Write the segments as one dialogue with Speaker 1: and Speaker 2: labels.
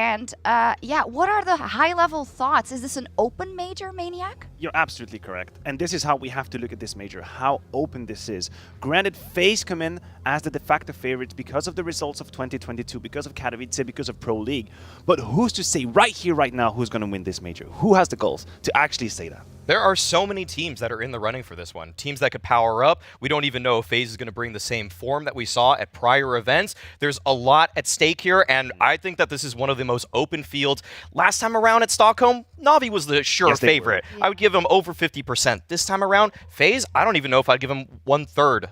Speaker 1: And yeah, what are the high-level thoughts? Is this an open major, Maniac?
Speaker 2: You're absolutely correct. And this is how we have to look at this major, how open this is. Granted, FaZe come in as the de facto favorites because of the results of 2022, because of Katowice, because of Pro League. But who's to say right here, right now, who's going to win this major? Who has the goals to actually say that?
Speaker 3: There are so many teams that are in the running for this one. Teams that could power up. We don't even know if FaZe is going to bring the same form that we saw at prior events. There's a lot at stake here, and I think that this is one of the most open fields. Last time around at Stockholm, Na'Vi was the sure favorite. I would give him over 50%. This time around, FaZe, I don't even know if I'd give him 1/3.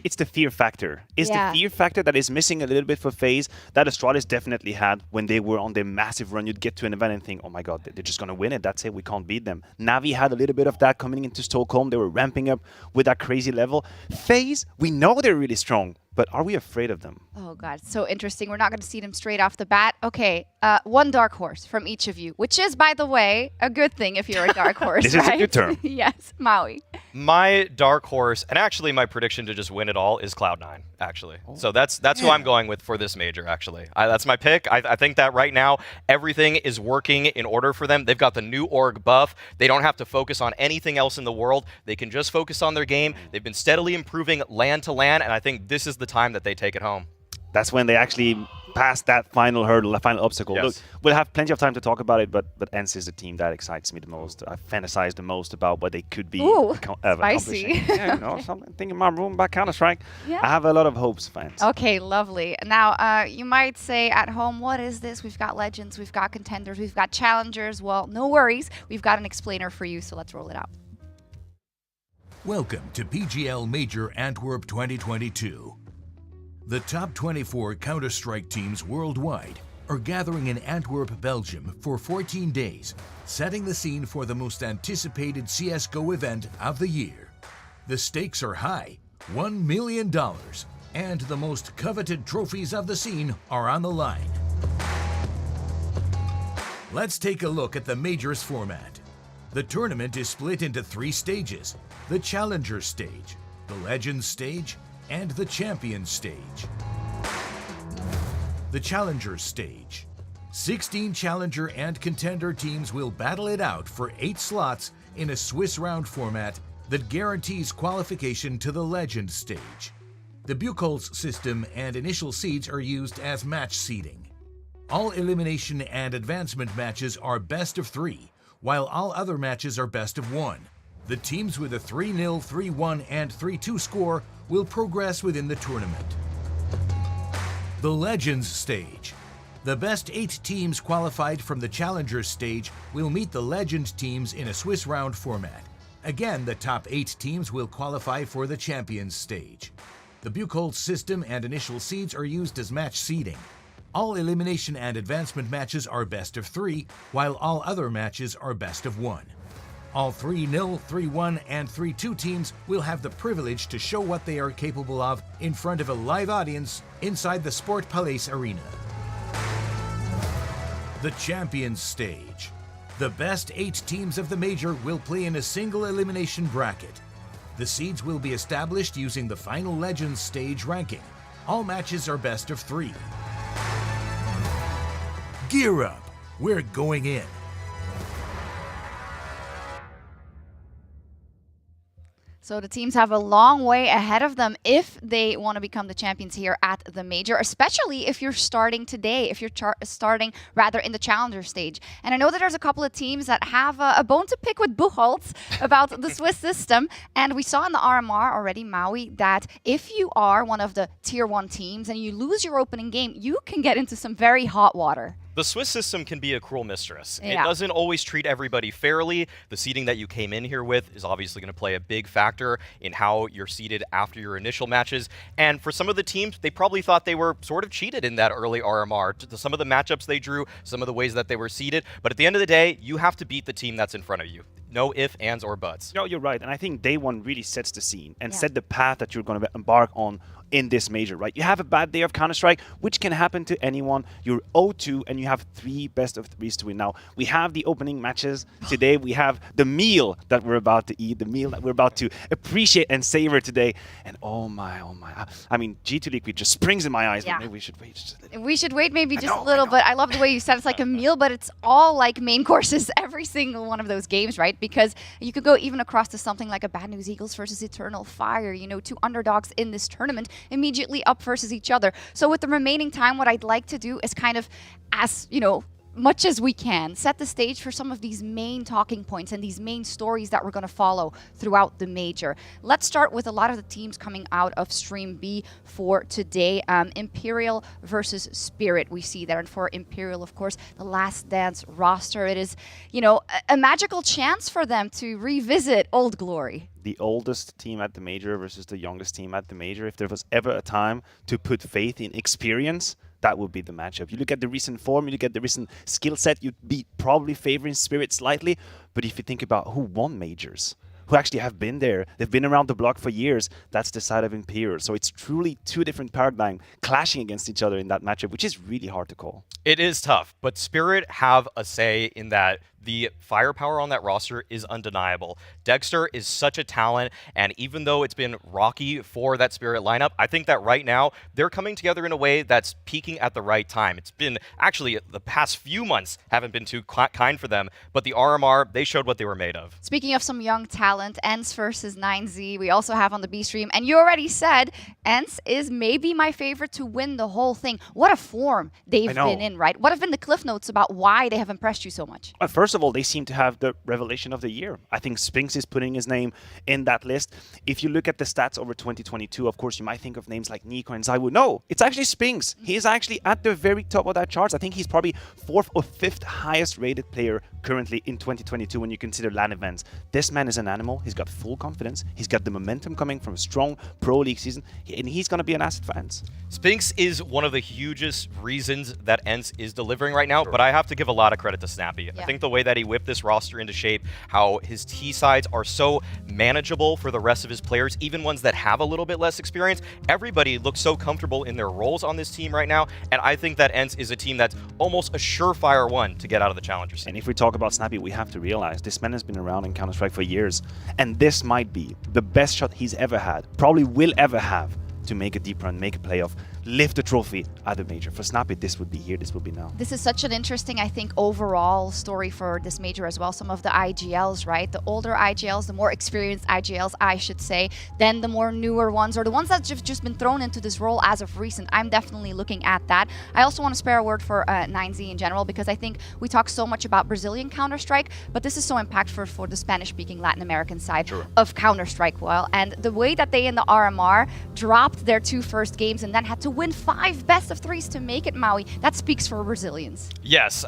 Speaker 2: It's the fear factor. It's the fear factor that is missing a little bit for FaZe that Astralis definitely had when they were on their massive run. You'd get to an event and think, oh my god, they're just going to win it. That's it. We can't beat them. Na'Vi had a little bit of that coming into Stockholm. They were ramping up with that crazy level. FaZe, we know they're really strong, but are we afraid of them?
Speaker 1: Oh god, so interesting. We're not going to see them straight off the bat. Okay, one dark horse from each of you, which is, by the way, a good thing if you're a dark horse.
Speaker 2: This is a good term.
Speaker 1: Yes, Maui.
Speaker 3: My dark horse, and actually my prediction to just win it all, is Cloud9, actually. So that's who I'm going with for this major, actually. That's my pick. I think that right now everything is working in order for them. They've got the new org buff. They don't have to focus on anything else in the world. They can just focus on their game. They've been steadily improving land to land, and I think this is the time that they take it home.
Speaker 2: That's when they actually pass that final hurdle, the final obstacle.
Speaker 3: Yes.
Speaker 2: Look, we'll have plenty of time to talk about it, but ENCE is the team that excites me the most. I fantasize the most about what they could be
Speaker 1: spicy.
Speaker 2: accomplishing. Yeah, you know, something in my room about Counter-Strike.
Speaker 1: Yeah.
Speaker 2: I have a lot of hopes, fans.
Speaker 1: Okay, lovely. Now, you might say at home, what is this? We've got legends, we've got contenders, we've got challengers. Well, no worries. We've got an explainer for you, so let's roll it out.
Speaker 4: Welcome to PGL Major Antwerp 2022. The top 24 Counter-Strike teams worldwide are gathering in Antwerp, Belgium for 14 days, setting the scene for the most anticipated CSGO event of the year. The stakes are high, $1 million, and the most coveted trophies of the scene are on the line. Let's take a look at the Majors format. The tournament is split into 3 stages: the Challenger stage, the Legends stage, and the Champions stage. The Challengers stage. 16 Challenger and Contender teams will battle it out for 8 slots in a Swiss round format that guarantees qualification to the Legends stage. The Buchholz system and initial seeds are used as match seeding. All elimination and advancement matches are best of 3, while all other matches are best of 1. The teams with a 3-0, 3-1, and 3-2 score will progress within the tournament. The Legends stage. The best 8 teams qualified from the Challengers stage will meet the Legend teams in a Swiss round format. Again, the top 8 teams will qualify for the Champions stage. The Buchholz system and initial seeds are used as match seeding. All elimination and advancement matches are best of 3, while all other matches are best of 1. All 3-0, 3-1, and 3-2 teams will have the privilege to show what they are capable of in front of a live audience inside the Sport Palace Arena. The Champions stage. The best 8 teams of the major will play in a single elimination bracket. The seeds will be established using the final Legends stage ranking. All matches are best of 3. Gear up, we're going in.
Speaker 1: So the teams have a long way ahead of them if they want to become the champions here at the major, especially if you're starting today, if you're starting rather in the challenger stage. And I know that there's a couple of teams that have a bone to pick with Buchholz about the Swiss system. And we saw in the RMR already, Maui, that if you are one of the tier 1 teams and you lose your opening game, you can get into some very hot water.
Speaker 3: The Swiss system can be a cruel mistress.
Speaker 1: Yeah.
Speaker 3: It doesn't always treat everybody fairly. The seeding that you came in here with is obviously going to play a big factor in how you're seeded after your initial matches. And for some of the teams, they probably thought they were sort of cheated in that early RMR. Some of the matchups they drew, some of the ways that they were seeded. But at the end of the day, you have to beat the team that's in front of you. No ifs, ands, or buts.
Speaker 2: No, you're right. And I think day 1 really sets the scene and set the path that you're going to embark on in this major, right? You have a bad day of Counter-Strike, which can happen to anyone. You're 0-2 and you have 3 best of 3s to win. Now, we have the opening matches today. We have the meal that we're about to eat, the meal that we're about to appreciate and savor today. And oh my. I mean, G2 Liquid just springs in my eyes.
Speaker 1: Yeah.
Speaker 2: But maybe we should wait just a little.
Speaker 1: We should wait maybe just a little, but I love the way you said it's like a meal, but it's all like main courses, every single one of those games, right? Because you could go even across to something like a Bad News Eagles versus Eternal Fire, you know, 2 underdogs in this tournament immediately up versus each other. So with the remaining time, what I'd like to do is kind of, as you know, much as we can, set the stage for some of these main talking points and these main stories that we're going to follow throughout the major. Let's start with a lot of the teams coming out of Stream B for today. Imperial versus Spirit, we see there. And for Imperial, of course, the Last Dance roster, it is, you know, a magical chance for them to revisit old glory.
Speaker 2: The oldest team at the major versus the youngest team at the major. If there was ever a time to put faith in experience, that would be the matchup. You look at the recent form, you look at the recent skill set, you'd be probably favoring Spirit slightly. But if you think about who won majors, who actually have been there, they've been around the block for years, that's the side of Imperial. So it's truly 2 different paradigms clashing against each other in that matchup, which is really hard to call.
Speaker 3: It is tough, but Spirit have a say in that. The firepower on that roster is undeniable. Dexter is such a talent, and even though it's been rocky for that Spirit lineup, I think that right now they're coming together in a way that's peaking at the right time. It's been, actually, the past few months haven't been too kind for them, but the RMR, they showed what they were made of.
Speaker 1: Speaking of some young talent, ENCE versus 9Z, we also have on the B stream, and you already said ENCE is maybe my favorite to win the whole thing. What a form they've been in, right? What have been the cliff notes about why they have impressed you so much?
Speaker 2: First of all, they seem to have the revelation of the year. I think Spinks is putting his name in that list. If you look at the stats over 2022, of course, you might think of names like Nico and Zaiwu. No, it's actually Spinks. He is actually at the very top of that charts. I think he's probably 4th or 5th highest rated player currently in 2022 when you consider LAN events. This man is an animal. He's got full confidence. He's got the momentum coming from a strong Pro League season, and he's going to be an asset for ENCE.
Speaker 3: Spinks is one of the hugest reasons that ENCE is delivering right now, but I have to give a lot of credit to Snappy.
Speaker 1: Yeah.
Speaker 3: I think the way that he whipped this roster into shape, how his T sides are so manageable for the rest of his players, even ones that have a little bit less experience. Everybody looks so comfortable in their roles on this team right now, and I think that ENCE is a team that's almost a surefire one to get out of the challenger scene.
Speaker 2: And if we talk about Snappy, we have to realize this man has been around in Counter-Strike for years, and this might be the best shot he's ever had, probably will ever have, to make a deep run, make a playoff, lift a trophy at the major. For Snappy, this would be here, this would be now.
Speaker 1: This is such an interesting, I think, overall story for this major as well. Some of the IGLs, right? The older IGLs, the more experienced IGLs, I should say, then the more newer ones, or the ones that have just been thrown into this role as of recent. I'm definitely looking at that. I also want to spare a word for 9Z in general, because I think we talk so much about Brazilian Counter-Strike, but this is so impactful for the Spanish-speaking Latin American side of Counter-Strike. Well, and the way that they in the RMR dropped their 2 first games and then had to win 5 best of 3s to make it, Maui, that speaks for Brazilians.
Speaker 3: Yes,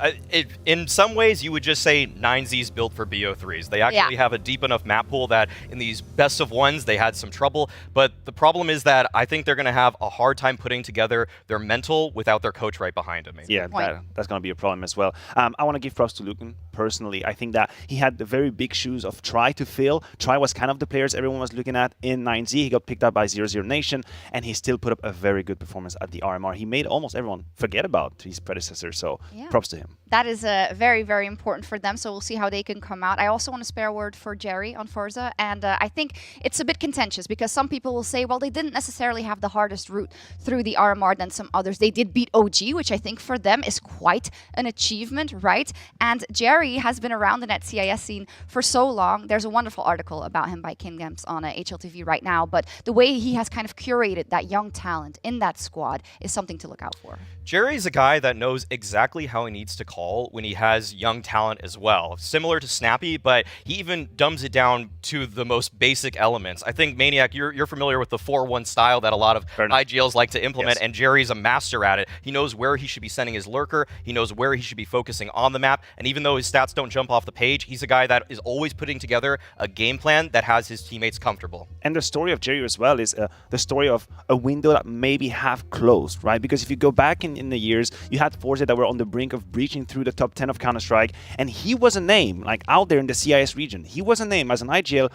Speaker 3: in some ways you would just say 9Z's built for BO3s. They actually have a deep enough map pool that in these best of 1s they had some trouble, but the problem is that I think they're going to have a hard time putting together their mental without their coach right behind them.
Speaker 2: Yeah, that's going to be a problem as well. I want to give props to Lucan personally. I think that he had the very big shoes of Try to fill. Try was kind of the players everyone was looking at in 9Z. He got picked up by 0-0 Nation, and he still put up a very good performance at the RMR. He made almost everyone forget about his predecessor, so props to him.
Speaker 1: That is very, very important for them, so we'll see how they can come out. I also want to spare a word for Jerry on Forza, and I think it's a bit contentious because some people will say, well, they didn't necessarily have the hardest route through the RMR than some others. They did beat OG, which I think for them is quite an achievement, right? And Jerry has been around the net CIS scene for so long. There's a wonderful article about him by Kim Gemps on HLTV right now, but the way he has kind of curated that young talent in that squad is something to look out for.
Speaker 3: Jerry's a guy that knows exactly how he needs to call when he has young talent as well. Similar to Snappy, but he even dumbs it down to the most basic elements. I think, Maniac, you're familiar with the 4-1 style that a lot of IGLs like to implement, and Jerry's a master at it. He knows where he should be sending his lurker, he knows where he should be focusing on the map, and even though his stats don't jump off the page, he's a guy that is always putting together a game plan that has his teammates comfortable.
Speaker 2: And the story of Jerry as well is the story of a window that maybe have closed, right? Because if you go back in the years, you had Forza that were on the brink of breaching through the top 10 of Counter-Strike, and he was a name, like out there in the CIS region. He was a name as an IGL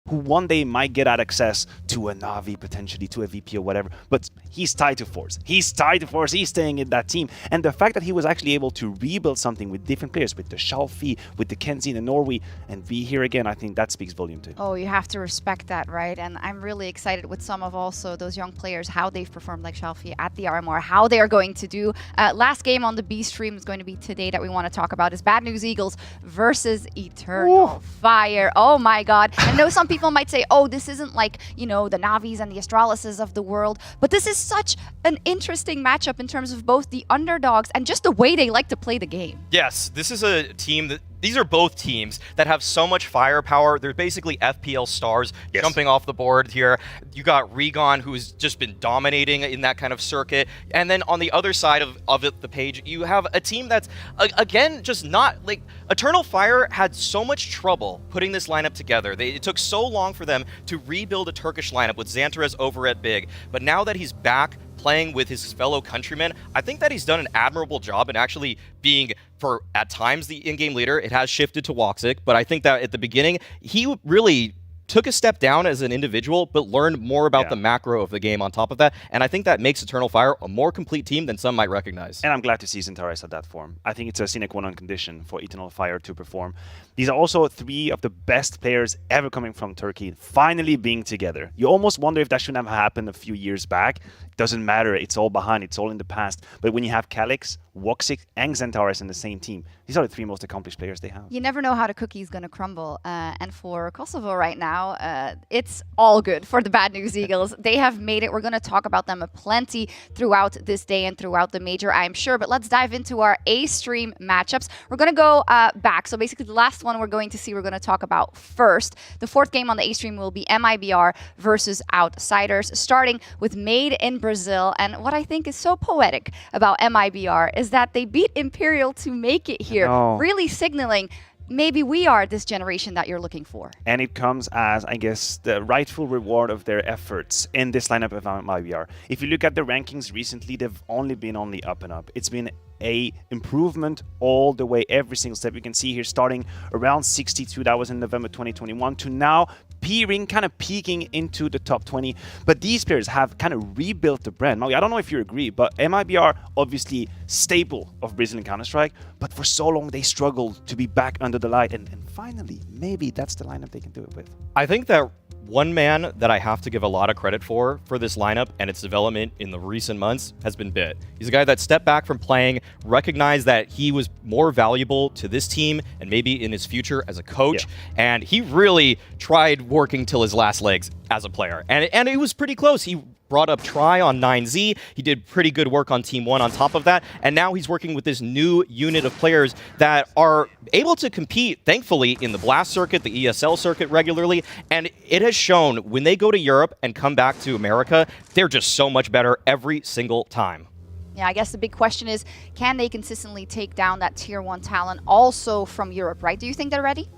Speaker 2: who one day might get access to a Na'Vi, potentially to a VP or whatever, but he's tied to Force. He's tied to Force. He's staying in that team. And the fact that he was actually able to rebuild something with different players, with the Shalfi, with the Kenzie and the Norway, and be here again, I think that speaks volume too.
Speaker 1: Oh, you have to respect that, right? And I'm really excited with some of also those young players, how they've performed, like Shalfi at the RMR, how they are going to do. Last game on the B stream is going to be today that we want to talk about is Bad News Eagles versus Eternal Fire. Oh my God. I know some people might say, oh, this isn't like, you know, the Navis and the Astralises of the world, but this is such an interesting matchup in terms of both the underdogs and just the way they like to play the game.
Speaker 3: Yes, this is a team that these are both teams that have so much firepower. They're basically FPL stars jumping off the board here. You got Regon, who's just been dominating in that kind of circuit. And then on the other side of it, the page, you have a team that's, again, just not, like, Eternal Fire had so much trouble putting this lineup together. It took so long for them to rebuild a Turkish lineup with Xantares over at Big. But now that he's back playing with his fellow countrymen, I think that he's done an admirable job in actually being, for at times, the in-game leader. It has shifted to Woxic, but I think that at the beginning, he really took a step down as an individual, but learned more about the macro of the game on top of that. And I think that makes Eternal Fire a more complete team than some might recognize.
Speaker 2: And I'm glad to see Xantares at that form. I think it's a sine qua non condition for Eternal Fire to perform. These are also three of the best players ever coming from Turkey, finally being together. You almost wonder if that shouldn't have happened a few years back. Doesn't matter, it's all behind, it's all in the past. But when you have Calyx, Woxic, and Xantares in the same team, these are the three most accomplished players they have.
Speaker 1: You never know how the cookie's going to crumble. And for Kosovo right now, it's all good for the Bad News Eagles. They have made it. We're going to talk about them plenty throughout this day and throughout the major, I'm sure. But let's dive into our A-stream matchups. We're going to go back. So basically the last one we're going to talk about first. The fourth game on the A-stream will be MIBR versus Outsiders, starting with Made in Brazil. And what I think is so poetic about MIBR is that they beat Imperial to make it here, really signaling maybe we are this generation that you're looking for.
Speaker 2: And it comes as, I guess, the rightful reward of their efforts in this lineup of MIBR. If you look at the rankings recently, they've only been on the up and up. It's been a improvement all the way, every single step. You can see here starting around 62, that was in November 2021, to now kind of peaking into the top 20. But these players have kind of rebuilt the brand. Maui, I don't know if you agree, but MIBR, obviously staple of Brazilian Counter-Strike, but for so long they struggled to be back under the light. And finally, maybe that's the lineup they can do it with.
Speaker 3: I think that one man that I have to give a lot of credit for this lineup and its development in the recent months has been Bit. He's a guy that stepped back from playing, recognized that he was more valuable to this team and maybe in his future as a coach, and he really tried working till his last legs as a player. And it was pretty close. He brought up Try on 9Z. He did pretty good work on Team 1 on top of that. And now he's working with this new unit of players that are able to compete, thankfully, in the Blast circuit, the ESL circuit regularly. And it has shown when they go to Europe and come back to America, they're just so much better every single time.
Speaker 1: Yeah, I guess the big question is, can they consistently take down that Tier 1 talent also from Europe, right? Do you think they're ready?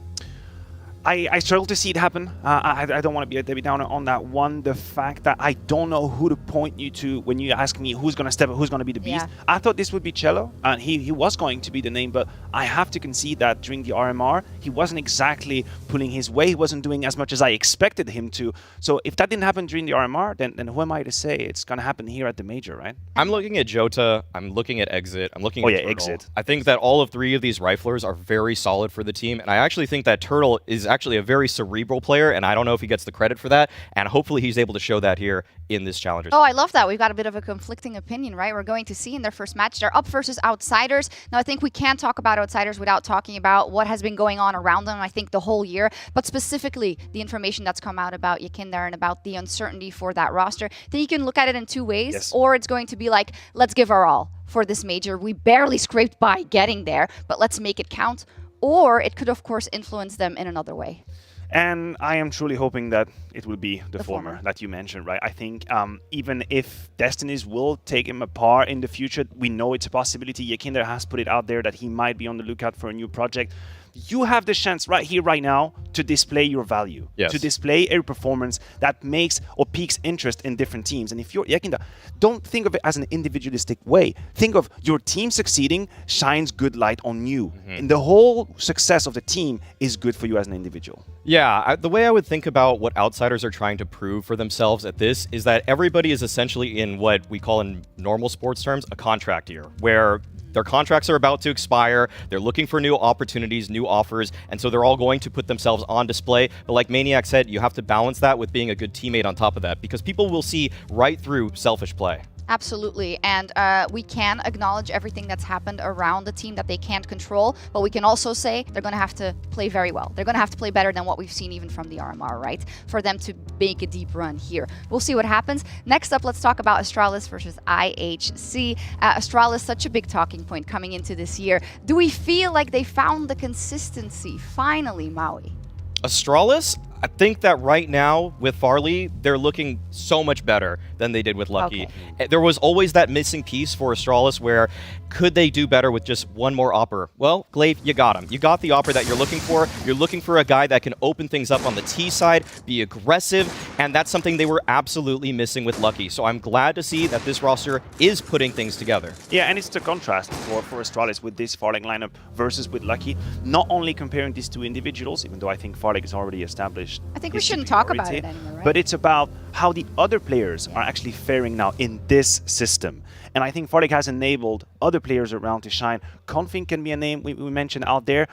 Speaker 2: I struggle to see it happen. I don't want to be a Debbie Downer on that one. The fact that I don't know who to point you to when you ask me who's going to step up, who's going to be the beast.
Speaker 1: Yeah.
Speaker 2: I thought this would be Cello, and he was going to be the name, but I have to concede that during the RMR, he wasn't exactly pulling his way. He wasn't doing as much as I expected him to. So if that didn't happen during the RMR, then who am I to say it's going to happen here at the major, right?
Speaker 3: I'm looking at Jota, I'm looking at Exit, I'm looking at Turtle.
Speaker 2: Exit.
Speaker 3: I think that all of three of these riflers are very solid for the team, and I actually think that Turtle is actually a very cerebral player, and I don't know if he gets the credit for that, and hopefully he's able to show that here in this Challengers.
Speaker 1: Oh, I love that. We've got a bit of a conflicting opinion, right? We're going to see in their first match, they're up versus Outsiders. Now, I think we can't talk about Outsiders without talking about what has been going on around them, I think, the whole year, but specifically the information that's come out about Yakinder and about the uncertainty for that roster. Then you can look at it in two ways, or it's going to be like, let's give our all for this major. We barely scraped by getting there, but let's make it count. Or it could, of course, influence them in another way.
Speaker 2: And I am truly hoping that it will be the former that you mentioned, right? I think even if Destinies will take him apart in the future, we know it's a possibility. Yakinder has put it out there that he might be on the lookout for a new project. you have the chance right here, right now, to display your value,
Speaker 3: yes.
Speaker 2: to display a performance that makes or piques interest in different teams. And if you're Yakinda, don't think of it as an individualistic way. Think of your team succeeding shines good light on you. And the whole success of the team is good for you as an individual.
Speaker 3: Yeah, the way I would think about what Outsiders are trying to prove for themselves at this is that everybody is essentially in what we call in normal sports terms a contract year, where their contracts are about to expire, they're looking for new opportunities, new offers, and so they're all going to put themselves on display. But like Maniac said, you have to balance that with being a good teammate on top of that, because people will see right through selfish play.
Speaker 1: Absolutely, and we can acknowledge everything that's happened around the team that they can't control, but we can also say they're going to have to play very well. They're going to have to play better than what we've seen even from the RMR, right? For them to make a deep run here. We'll see what happens. Next up, let's talk about Astralis versus IHC. Astralis, such a big talking point coming into this year. Do we feel like they found the consistency finally, Maui?
Speaker 3: Astralis, I think that right now with Farley, they're looking so much better than they did with Lucky.
Speaker 1: Okay.
Speaker 3: There was always that missing piece for Astralis where could they do better with just one more opper? Well, Glaive, you got him. You got the opper that you're looking for. You're looking for a guy that can open things up on the T side, be aggressive, and that's something they were absolutely missing with Lucky. So I'm glad to see that this roster is putting things together.
Speaker 2: Yeah, and it's the contrast for Astralis with this Farlig lineup versus with Lucky. Not only comparing these two individuals, even though I think Farlig is already established.
Speaker 1: I think we
Speaker 2: his
Speaker 1: shouldn't talk about
Speaker 2: superiority,
Speaker 1: it anymore, right?
Speaker 2: But it's about how the other players are actually faring now in this system. And I think Farlig has enabled other players around to shine. Config can be a name we mentioned out there.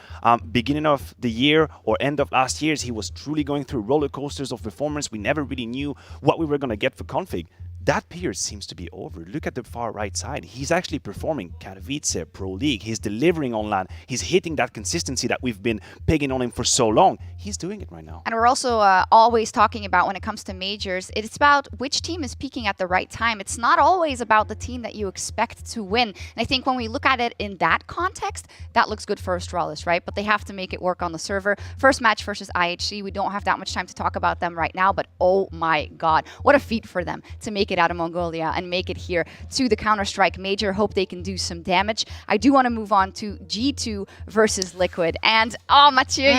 Speaker 2: Beginning of the year or end of last year, he was truly going through roller coasters of performance. We never really knew what we were going to get for Config. That period seems to be over. Look at the far right side. He's actually performing Katowice, Pro League. He's delivering on LAN. He's hitting that consistency that we've been pegging on him for so long. He's doing it right now.
Speaker 1: And we're also always talking about when it comes to majors, it's about which team is peaking at the right time. It's not always about the team that you expect to win. And I think when we look at it in that context, that looks good for Astralis, right? But they have to make it work on the server. First match versus IHC. We don't have that much time to talk about them right now, but oh my God, what a feat for them to make it out of Mongolia and make it here to the Counter-Strike Major. Hope they can do some damage. I do want to move on to G2 versus Liquid. And oh, Mathieu,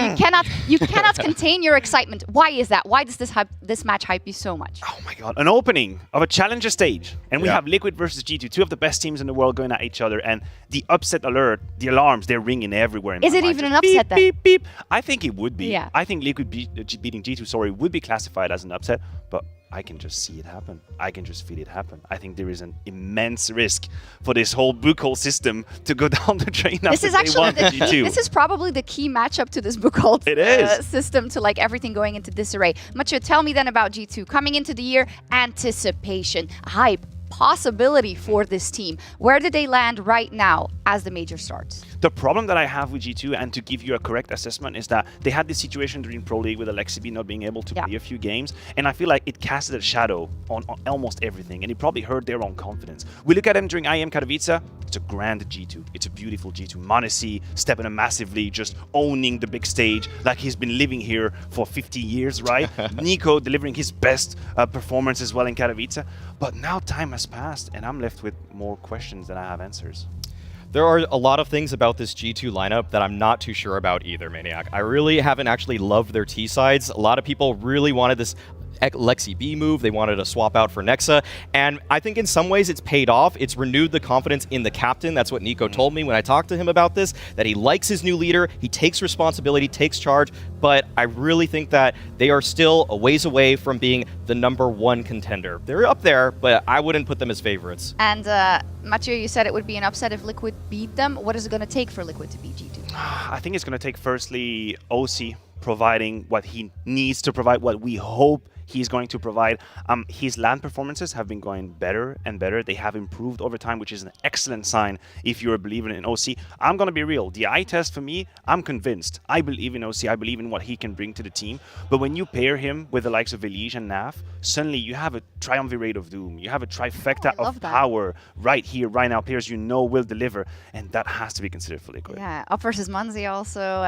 Speaker 1: you cannot contain your excitement. Why is that? Why does this match hype you so much?
Speaker 2: Oh my God, an opening of a challenger stage. And we have Liquid versus G2, two of the best teams in the world going at each other. And the upset alert, the alarms, they're ringing everywhere. In
Speaker 1: is
Speaker 2: my
Speaker 1: it
Speaker 2: mind.
Speaker 1: even
Speaker 2: Just
Speaker 1: an upset
Speaker 2: beep,
Speaker 1: then?
Speaker 2: beep, beep. I think it would be.
Speaker 1: Yeah.
Speaker 2: I think Liquid beating G2, would be classified as an upset. But I can just see it happen. I can just feel it happen. I think there is an immense risk for this whole Bukol system to go down the drain
Speaker 1: This
Speaker 2: after
Speaker 1: is actually
Speaker 2: day one G2.
Speaker 1: this is probably the key matchup to this Bukol system, to like everything going into disarray. Mathieu, tell me then about G2 coming into the year. Anticipation, hype, possibility for this team. Where did they land right now as the major starts?
Speaker 2: The problem that I have with G2, and to give you a correct assessment, is that they had this situation during Pro League with Alexibi not being able to play a few games, and I feel like it casted a shadow on almost everything, and it probably hurt their own confidence. We look at them during IM Katowice, it's a grand G2. It's a beautiful G2. Manesi stepping in massively, just owning the big stage like he's been living here for 50 years, right? Nico delivering his best performance as well in Katowice. But now time has passed, and I'm left with more questions than I have answers.
Speaker 3: There are a lot of things about this G2 lineup that I'm not too sure about either, Maniac. I really haven't actually loved their T-sides. A lot of people really wanted this Lexi B move. They wanted to swap out for Nexa, and I think in some ways it's paid off. It's renewed the confidence in the captain. That's what Nico told me when I talked to him about this, that he likes his new leader, he takes responsibility, takes charge, but I really think that they are still a ways away from being the #1 contender. They're up there, but I wouldn't put them as favorites.
Speaker 1: And Mathieu, you said it would be an upset if Liquid beat them. What is it going to take for Liquid to beat G2?
Speaker 2: I think it's going to take firstly OC providing what he needs to provide, what we hope he's going to provide. His LAN performances have been going better and better. They have improved over time, which is an excellent sign if you're a believer in OC. I'm going to be real. The eye test for me, I'm convinced. I believe in OC. I believe in what he can bring to the team. But when you pair him with the likes of Elige and Naf, suddenly you have a triumvirate of doom. You have a trifecta of power right here, right now. Players you know will deliver. And that has to be considered for Liquid.
Speaker 1: Yeah, up versus Munzi also.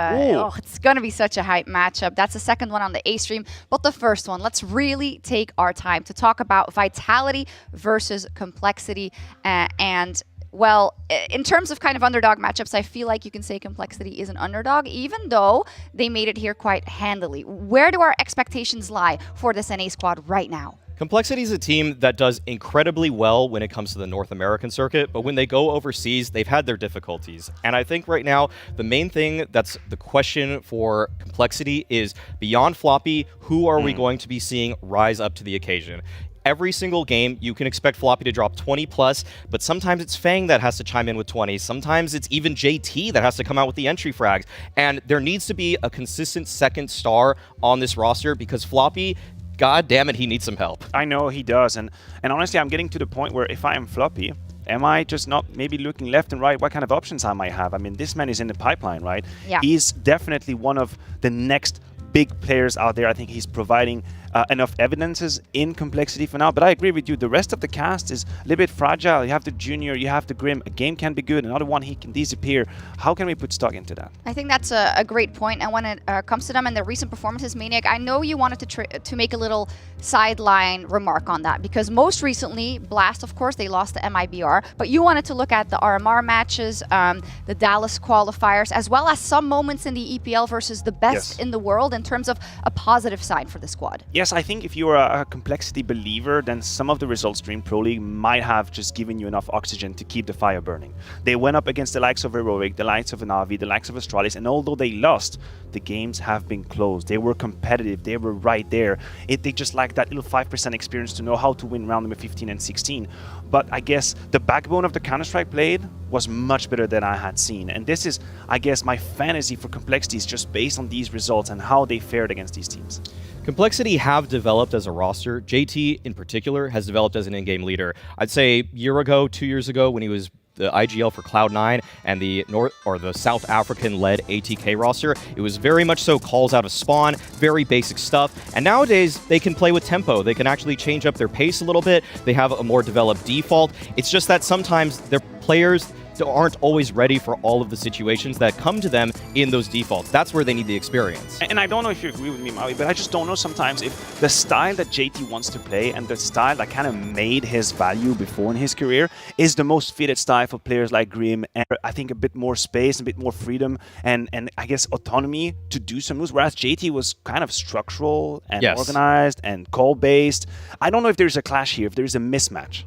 Speaker 1: It's going to be such a hype matchup. That's the second one on the A stream. But the first one, let's really take our time to talk about Vitality versus Complexity. And well, in terms of kind of underdog matchups, I feel like you can say Complexity is an underdog, even though they made it here quite handily. Where do our expectations lie for this NA squad right now?
Speaker 3: Complexity is a team that does incredibly well when it comes to the North American circuit, but when they go overseas, they've had their difficulties. And I think right now, the main thing that's the question for Complexity is, beyond Floppy, who are we going to be seeing rise up to the occasion? Every single game, you can expect Floppy to drop 20 plus, but sometimes it's Fang that has to chime in with 20. Sometimes it's even JT that has to come out with the entry frags. And there needs to be a consistent second star on this roster, because Floppy, God damn it, he needs some help.
Speaker 2: I know he does, and honestly, I'm getting to the point where if I am Floppy, am I just not maybe looking left and right what kind of options I might have? I mean, this man is in the pipeline, right?
Speaker 1: Yeah.
Speaker 2: He's definitely one of the next big players out there. I think he's providing enough evidences in Complexity for now, but I agree with you. The rest of the cast is a little bit fragile. You have the Junior, you have the Grim. A game can be good, another one he can disappear. How can we put stock into that?
Speaker 1: I think that's a great point. And when it comes to them and their recent performances, Maniac, I know you wanted to make a little sideline remark on that, because most recently, Blast, of course, they lost the MIBR, but you wanted to look at the RMR matches, the Dallas qualifiers, as well as some moments in the EPL versus the best in the world in terms of a positive sign for the squad.
Speaker 2: Yes, I think if you're a Complexity believer, then some of the results during Pro League might have just given you enough oxygen to keep the fire burning. They went up against the likes of Heroic, the likes of Navi, the likes of Astralis, and although they lost, the games have been close. They were competitive. They were right there. They just lacked that little 5% experience to know how to win round number 15 and 16. But I guess the backbone of the Counter-Strike played was much better than I had seen. And this is, I guess, my fantasy for Complexity is just based on these results and how they fared against these teams.
Speaker 3: Complexity have developed as a roster. JT, in particular, has developed as an in-game leader. I'd say a year ago, 2 years ago, when he was the IGL for Cloud9 and the South African-led ATK roster, it was very much so calls out of spawn, very basic stuff. And nowadays, they can play with tempo. They can actually change up their pace a little bit. They have a more developed default. It's just that sometimes their players aren't always ready for all of the situations that come to them in those defaults. That's where they need the experience.
Speaker 2: And I don't know if you agree with me, Maui, but I just don't know sometimes if the style that JT wants to play and the style that kind of made his value before in his career is the most fitted style for players like Grim, and I think a bit more space, a bit more freedom, and I guess autonomy to do some moves, whereas JT was kind of structural and organized and call-based. I don't know if there's a clash here, if there's a mismatch.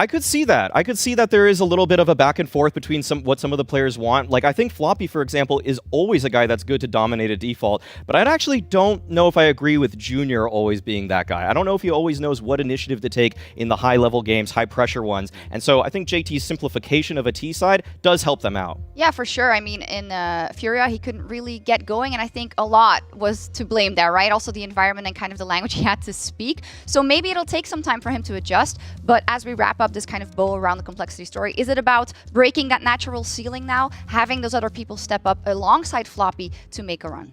Speaker 3: I could see that. I could see that there is a little bit of a back and forth between what some of the players want. Like, I think Floppy, for example, is always a guy that's good to dominate a default, but I actually don't know if I agree with Junior always being that guy. I don't know if he always knows what initiative to take in the high-level games, high-pressure ones, and so I think JT's simplification of a T side does help them out.
Speaker 1: Yeah, for sure. I mean, in Furia, he couldn't really get going, and I think a lot was to blame there, right? Also the environment and kind of the language he had to speak. So maybe it'll take some time for him to adjust, but as we wrap up this kind of bow around the Complexity story, is it about breaking that natural ceiling now, having those other people step up alongside Floppy to make a run?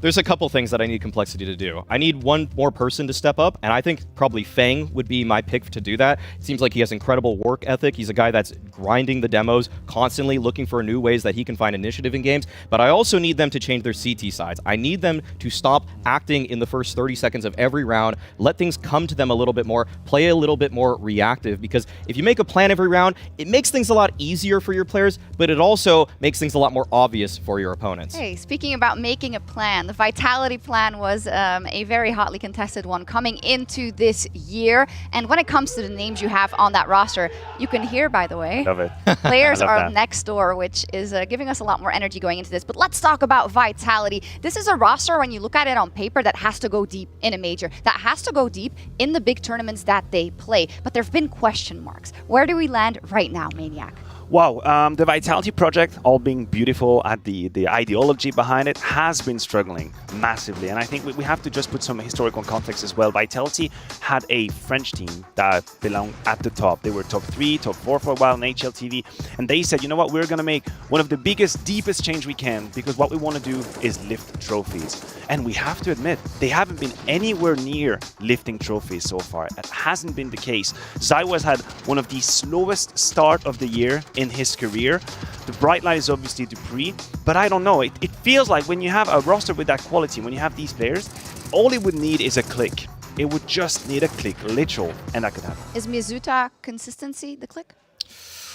Speaker 3: There's a couple things that I need Complexity to do. I need one more person to step up, and I think probably Fang would be my pick to do that. It seems like he has incredible work ethic. He's a guy that's grinding the demos, constantly looking for new ways that he can find initiative in games, but I also need them to change their CT sides. I need them to stop acting in the first 30 seconds of every round, let things come to them a little bit more, play a little bit more reactive, because if you make a plan every round, it makes things a lot easier for your players, but it also makes things a lot more obvious for your opponents.
Speaker 1: Hey, speaking about making a plan, the Vitality plan was a very hotly contested one coming into this year. And when it comes to the names you have on that roster, you can hear, by the way,
Speaker 2: Love it.
Speaker 1: players
Speaker 2: love
Speaker 1: are
Speaker 2: that.
Speaker 1: next door, which is giving us a lot more energy going into this. But let's talk about Vitality. This is a roster, when you look at it on paper, that has to go deep in a major, that has to go deep in the big tournaments that they play. But there have been question marks. Where do we land right now, Maniac?
Speaker 2: Wow, the Vitality project, all being beautiful at the ideology behind it, has been struggling massively. And I think we have to just put some historical context as well. Vitality had a French team that belonged at the top. They were top 3, top 4 for a while in HLTV. And they said, you know what, we're going to make one of the biggest, deepest change we can, because what we want to do is lift trophies. And we have to admit, they haven't been anywhere near lifting trophies so far. It hasn't been the case. Zywas had one of the slowest start of the year in his career. The bright light is obviously Dupree, but I don't know. It feels like when you have a roster with that quality, when you have these players, all it would need is a click. It would just need a click, literal, and that could happen.
Speaker 1: Is Mizuta consistency the click?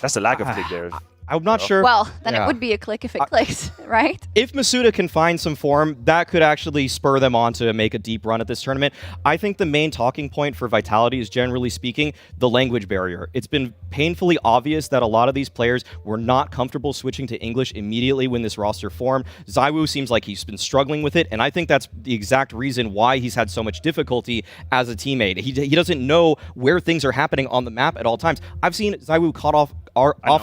Speaker 2: That's the lack of click there.
Speaker 5: I'm not sure.
Speaker 1: Well, then
Speaker 5: yeah.
Speaker 1: it would be a click if it clicks, right?
Speaker 5: If Masuda can find some form, that could actually spur them on to make a deep run at this tournament. I think the main talking point for Vitality is, generally speaking, the language barrier. It's been painfully obvious that a lot of these players were not comfortable switching to English immediately when this roster formed. ZywOo seems like he's been struggling with it, and I think that's the exact reason why he's had so much difficulty as a teammate. He doesn't know where things are happening on the map at all times. I've seen ZywOo caught off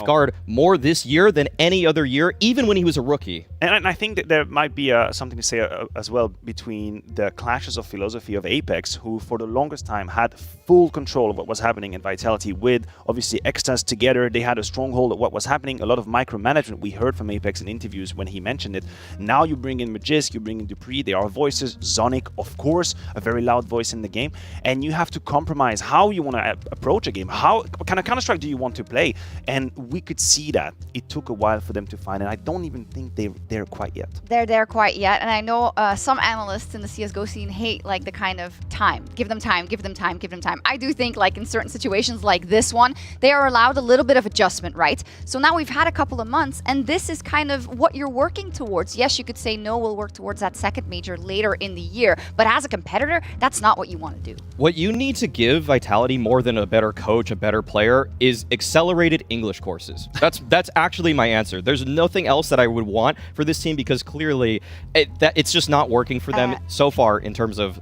Speaker 5: guard more this year than any other year, even when he was a rookie.
Speaker 2: And I think that there might be something to say as well between the clashes of philosophy of Apex, who for the longest time had full control of what was happening in Vitality with, obviously, Extas together. They had a stronghold of what was happening, a lot of micromanagement we heard from Apex in interviews when he mentioned it. Now you bring in Magisk, you bring in Dupree, there are voices, Zonic, of course, a very loud voice in the game, and you have to compromise how you want to approach a game. What kind of Counter-Strike do you want to play? And we could see that. It took a while for them to find it. I don't even think they're there quite yet.
Speaker 1: They're there quite yet. And I know some analysts in the CSGO scene hate like the kind of time. Give them time, give them time, give them time. I do think like in certain situations like this one, they are allowed a little bit of adjustment, right? So now we've had a couple of months and this is kind of what you're working towards. Yes, you could say no, we'll work towards that second major later in the year. But as a competitor, that's not what you want to do.
Speaker 5: What you need to give Vitality more than a better coach, a better player, is accelerated English courses. That's actually my answer. There's nothing else that I would want for this team because clearly it's just not working for them so far in terms of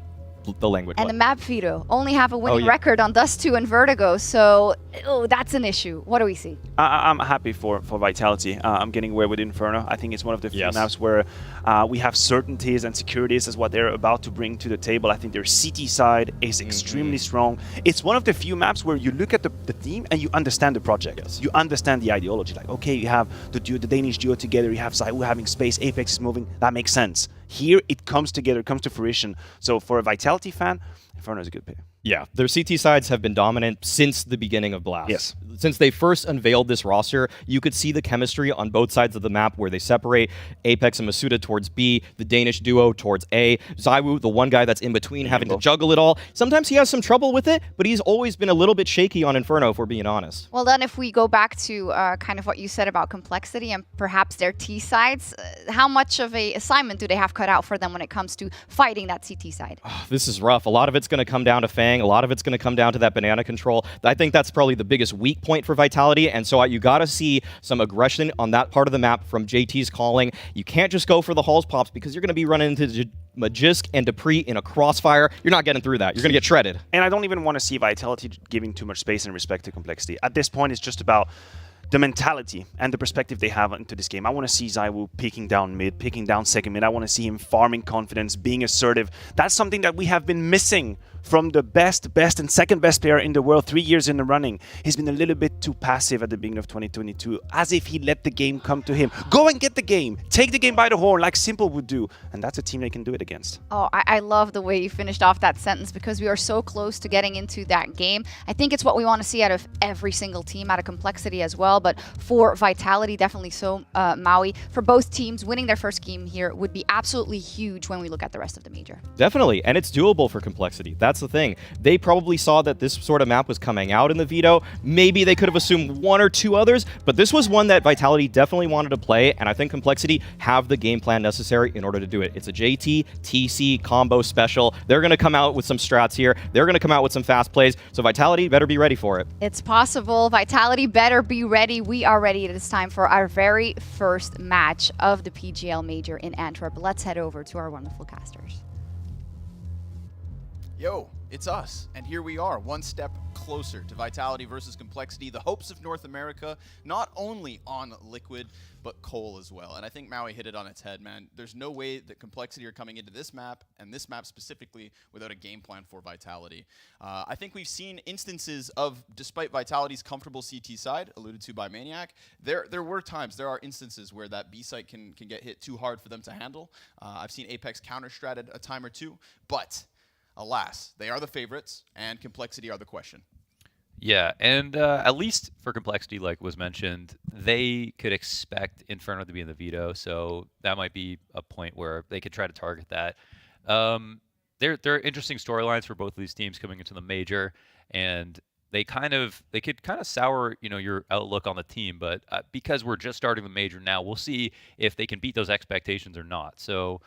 Speaker 5: the language.
Speaker 1: And the map Vito only have a winning record on Dust 2 and Vertigo, so that's an issue. What do we see?
Speaker 2: I'm happy for Vitality. I'm getting away with Inferno. I think it's one of the few maps where we have certainties and securities as what they're about to bring to the table. I think their CT side is extremely strong. It's one of the few maps where you look at the team and you understand the project. Yes. You understand the ideology. Like, okay, you have the Danish duo together, you have ZywOo having space, Apex is moving. That makes sense. Here, it comes together, it comes to fruition. So for a Vitality fan, Inferno is a good pick.
Speaker 5: Yeah, their CT sides have been dominant since the beginning of Blast.
Speaker 2: Yes.
Speaker 5: Since they first unveiled this roster, you could see the chemistry on both sides of the map where they separate Apex and Masuda towards B, the Danish duo towards A, ZywOo, the one guy that's in between, having to juggle it all. Sometimes he has some trouble with it, but he's always been a little bit shaky on Inferno, if we're being honest.
Speaker 1: Well, then if we go back to kind of what you said about complexity and perhaps their T sides, how much of a assignment do they have cut out for them when it comes to fighting that CT side?
Speaker 5: This is rough. A lot of it's going to come down to Fang. A lot of it's going to come down to that banana control. I think that's probably the biggest weak point for Vitality, and so you got to see some aggression on that part of the map from JT's calling. You can't just go for the Halls pops because you're going to be running into Magisk and Dupree in a crossfire. You're not getting through that. You're going to get shredded.
Speaker 2: And I don't even want to see Vitality giving too much space and respect to complexity. At this point, it's just about the mentality and the perspective they have into this game. I want to see ZywOo peeking down mid, peeking down second mid. I want to see him farming confidence, being assertive. That's something that we have been missing from the best, and second best player in the world 3 years in the running. He's been a little bit too passive at the beginning of 2022, as if he let the game come to him. Go and get the game. Take the game by the horn like Simple would do. And that's a team they can do it against.
Speaker 1: Oh, I love the way you finished off that sentence because we are so close to getting into that game. I think it's what we want to see out of every single team, out of complexity as well. But for Vitality, definitely so, Maui. For both teams, winning their first game here would be absolutely huge when we look at the rest of the major.
Speaker 5: Definitely, and it's doable for complexity. That's the thing. They probably saw that this sort of map was coming out in the veto. Maybe they could have assumed one or two others, but this was one that Vitality definitely wanted to play, and I think Complexity have the game plan necessary in order to do it. It's a JT, TC combo special. They're going to come out with some strats here. They're going to come out with some fast plays, so Vitality better be ready for it.
Speaker 1: It's possible. Vitality better be ready. We are ready. It is time for our very first match of the PGL Major in Antwerp. Let's head over to our wonderful casters.
Speaker 6: Yo, it's us, and here we are, one step closer to Vitality versus Complexity, the hopes of North America, not only on Liquid, but Cole as well. And I think Maui hit it on its head, man. There's no way that Complexity are coming into this map, and this map specifically, without a game plan for Vitality. I think we've seen instances of, despite Vitality's comfortable CT side, alluded to by Maniac, there are instances where that B site can get hit too hard for them to handle. I've seen Apex counter-stratted a time or two, but alas, they are the favorites, and Complexity are the question.
Speaker 7: Yeah, and at least for Complexity, like was mentioned, they could expect Inferno to be in the veto, so that might be a point where they could try to target that. There are interesting storylines for both of these teams coming into the major, and they could kind of sour, your outlook on the team. But because we're just starting the major now, we'll see if they can beat those expectations or not. So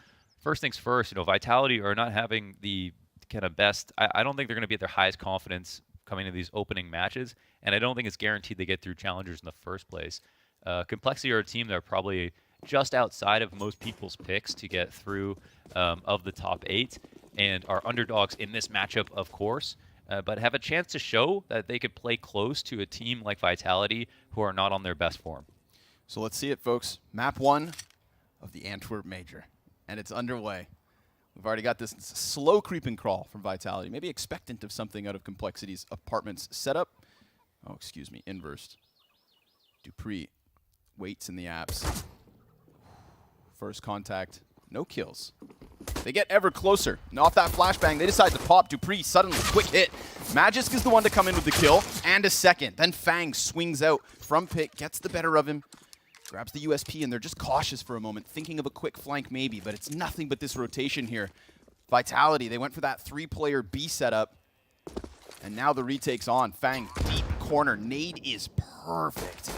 Speaker 7: first things first, Vitality are not having the kind of best. I don't think they're going to be at their highest confidence coming into these opening matches, and I don't think it's guaranteed they get through challengers in the first place. Complexity are a team that are probably just outside of most people's picks to get through of the top 8, and are underdogs in this matchup, of course, but have a chance to show that they could play close to a team like Vitality, who are not on their best form.
Speaker 6: So let's see it, folks. Map 1 of the Antwerp Major, and it's underway. We've already got this slow creep and crawl from Vitality, maybe expectant of something out of Complexity's apartments setup. Oh, excuse me, inversed. Dupree waits in the apps. First contact, no kills. They get ever closer. And off that flashbang, they decide to pop. Dupree suddenly, quick hit. Magisk is the one to come in with the kill, and a second. Then Fang swings out from pick, gets the better of him, grabs the USP, and they're just cautious for a moment, thinking of a quick flank maybe, but it's nothing but this rotation here. Vitality, they went for that 3-player B setup, and now the retake's on. Fang, deep corner. Nade is perfect.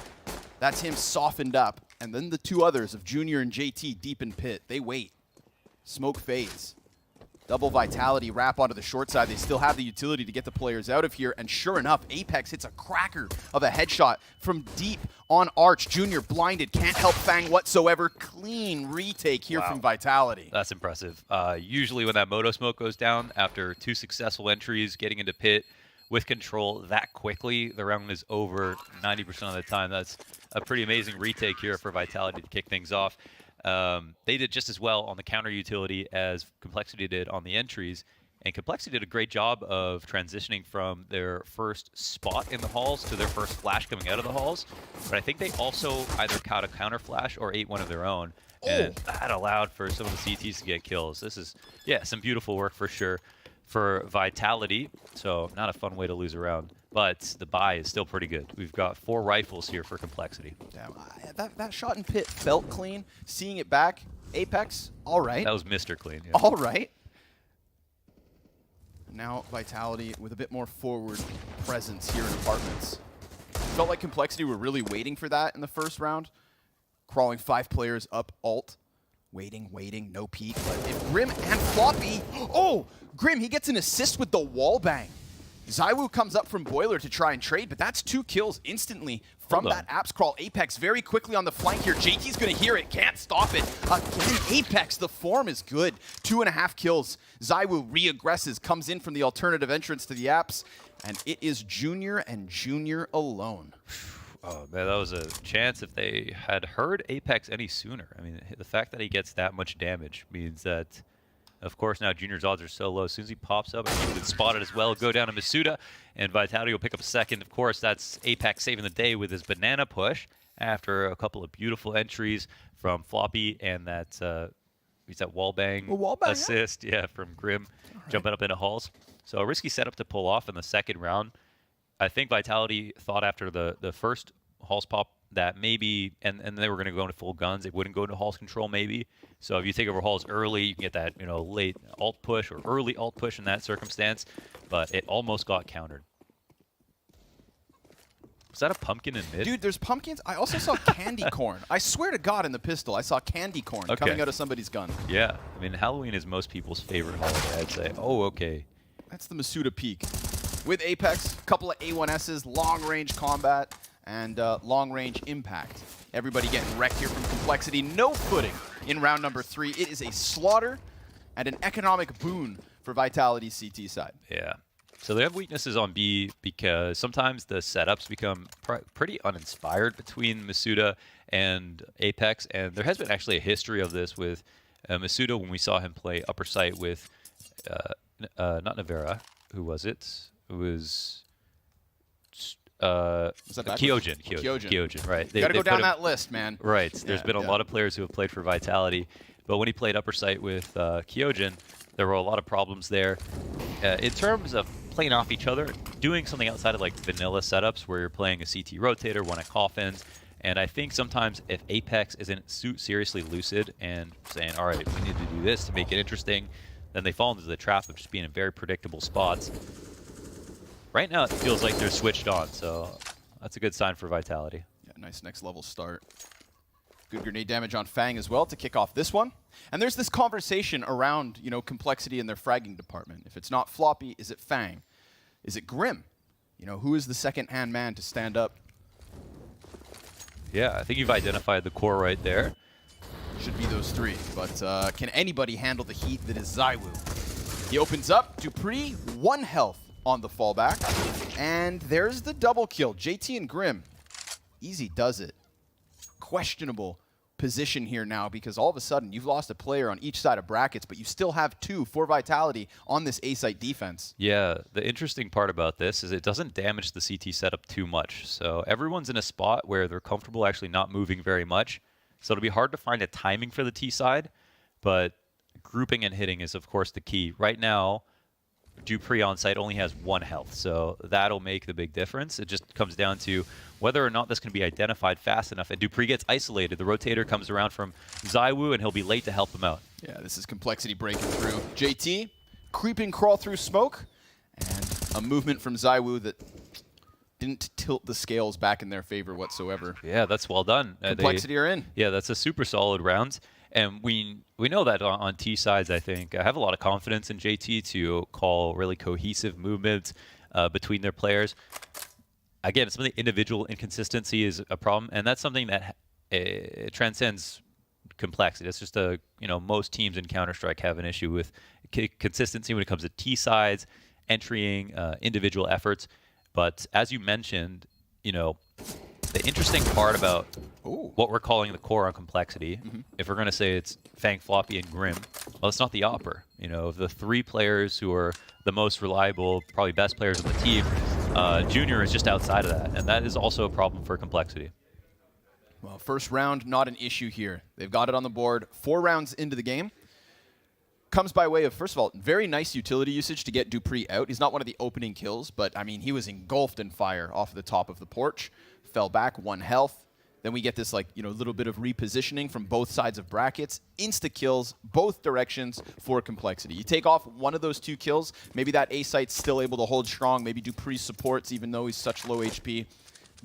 Speaker 6: That's him softened up. And then the 2 others of Junior and JT deep in pit. They wait. Smoke fades. Double Vitality wrap onto the short side. They still have the utility to get the players out of here. And sure enough, Apex hits a cracker of a headshot from deep on Arch. Junior blinded, can't help Fang whatsoever. Clean retake here from Vitality.
Speaker 7: That's impressive. Usually when that Moto Smoke goes down, after 2 successful entries, getting into pit with control that quickly, the round is over 90% of the time. That's a pretty amazing retake here for Vitality to kick things off. They did just as well on the counter utility as Complexity did on the entries, and Complexity did a great job of transitioning from their first spot in the halls to their first flash coming out of the halls. But I think they also either caught a counter flash or ate one of their own, and that allowed for some of the CTs to get kills. This is, some beautiful work for sure for Vitality. So not a fun way to lose a round, but the buy is still pretty good. We've got 4 rifles here for Complexity.
Speaker 6: Damn, that shot in pit felt clean. Seeing it back, Apex, all right.
Speaker 7: That was Mr. Clean. Yeah.
Speaker 6: All right. Now Vitality with a bit more forward presence here in apartments. Felt like Complexity were really waiting for that in the first round. Crawling 5 players up alt. Waiting, no peek. But if Grim and Floppy, Grim, he gets an assist with the wall bang. Zywoo comes up from Boiler to try and trade, but that's 2 kills instantly from that apps crawl. Apex very quickly on the flank here. JT's gonna hear it, can't stop it. Again, Apex, the form is good. 2.5 kills. Zywoo re-aggresses, comes in from the alternative entrance to the apps, and it is Junior and Junior alone.
Speaker 7: Oh, man, that was a chance if they had heard Apex any sooner. I mean, the fact that he gets that much damage means that, of course, now Junior's odds are so low. As soon as he pops up, and he's been spotted as well, go down to Masuda, and Vitality will pick up a second. Of course, that's Apex saving the day with his banana push after a couple of beautiful entries from Floppy and that, wallbang assist, from Grim, jumping up into halls. So a risky setup to pull off in the second round. I think Vitality thought after the first Halls pop that maybe, and they were going to go into full guns, they wouldn't go into Halls control maybe. So if you take over Halls early, you can get that late alt push or early alt push in that circumstance, but it almost got countered. Was that a pumpkin in mid?
Speaker 6: Dude, there's pumpkins. I also saw candy corn. I swear to God, in the pistol, I saw candy corn coming out of somebody's gun.
Speaker 7: Yeah, I mean, Halloween is most people's favorite holiday, I'd say. Oh, okay.
Speaker 6: That's the Masuda peak. With Apex, a couple of A1Ss, long-range combat, and long-range impact. Everybody getting wrecked here from Complexity. No footing in round number 3. It is a slaughter and an economic boon for Vitality's CT side.
Speaker 7: Yeah. So they have weaknesses on B because sometimes the setups become pretty uninspired between Masuda and Apex, and there has been actually a history of this with Masuda when we saw him play upper site with, not Navera, who was it? It was Kyojin, right?
Speaker 6: You gotta go down that list, man.
Speaker 7: Right. There's been a lot of players who have played for Vitality, but when he played upper site with Kyojin, there were a lot of problems there. In terms of playing off each other, doing something outside of like vanilla setups where you're playing a CT rotator, one at coffins, and I think sometimes if Apex isn't seriously lucid and saying, all right, we need to do this to make it interesting, then they fall into the trap of just being in very predictable spots. right now it feels like they're switched on, so that's a good sign for Vitality.
Speaker 6: Yeah, nice next level start. Good grenade damage on Fang as well to kick off this one. And there's this conversation around, you know, complexity in their fragging department. If it's not Floppy, is it Fang? Is it Grim? You know, who is the second-hand man to stand up?
Speaker 7: Yeah, I think you've identified the core right there.
Speaker 6: Should be those three, but can anybody handle the heat that is ZywOo? He opens up, Dupree, 1 health on the fallback, and there's the double kill. JT and Grim, easy does it. Questionable position here now because all of a sudden you've lost a player on each side of brackets, but you still have 2 for Vitality on this A-site defense.
Speaker 7: Yeah, the interesting part about this is it doesn't damage the CT setup too much. So everyone's in a spot where they're comfortable actually not moving very much. So it'll be hard to find a timing for the T side, but grouping and hitting is, of course, the key. Right now, Dupree on site only has 1 health, so that'll make the big difference. It just comes down to whether or not this can be identified fast enough. And Dupree gets isolated. The rotator comes around from ZywOo, and he'll be late to help him out.
Speaker 6: Yeah, this is complexity breaking through. JT, creeping crawl through smoke, and a movement from ZywOo that didn't tilt the scales back in their favor whatsoever.
Speaker 7: Yeah, that's well done.
Speaker 6: Complexity are in.
Speaker 7: Yeah, that's a super solid round. And we know that on T sides, I think. I have a lot of confidence in JT to call really cohesive movements between their players. Again, some of the individual inconsistency is a problem, and that's something that transcends complexity. That's just most teams in Counter-Strike have an issue with consistency when it comes to T sides, entering, individual efforts. But as you mentioned, the interesting part about what we're calling the core on complexity, if we're going to say it's Fang, Floppy, and Grim, well, it's not the Opper. Of the 3 players who are the most reliable, probably best players on the team, Junior is just outside of that, and that is also a problem for complexity.
Speaker 6: Well, first round, not an issue here. They've got it on the board 4 rounds into the game. Comes by way of, first of all, very nice utility usage to get Dupree out. He's not one of the opening kills, but, I mean, he was engulfed in fire off the top of the porch. Fell back, 1 health. Then we get this, little bit of repositioning from both sides of brackets. Insta-kills, both directions for complexity. You take off one of those 2 kills, maybe that A-site's still able to hold strong. Maybe Dupree supports, even though he's such low HP.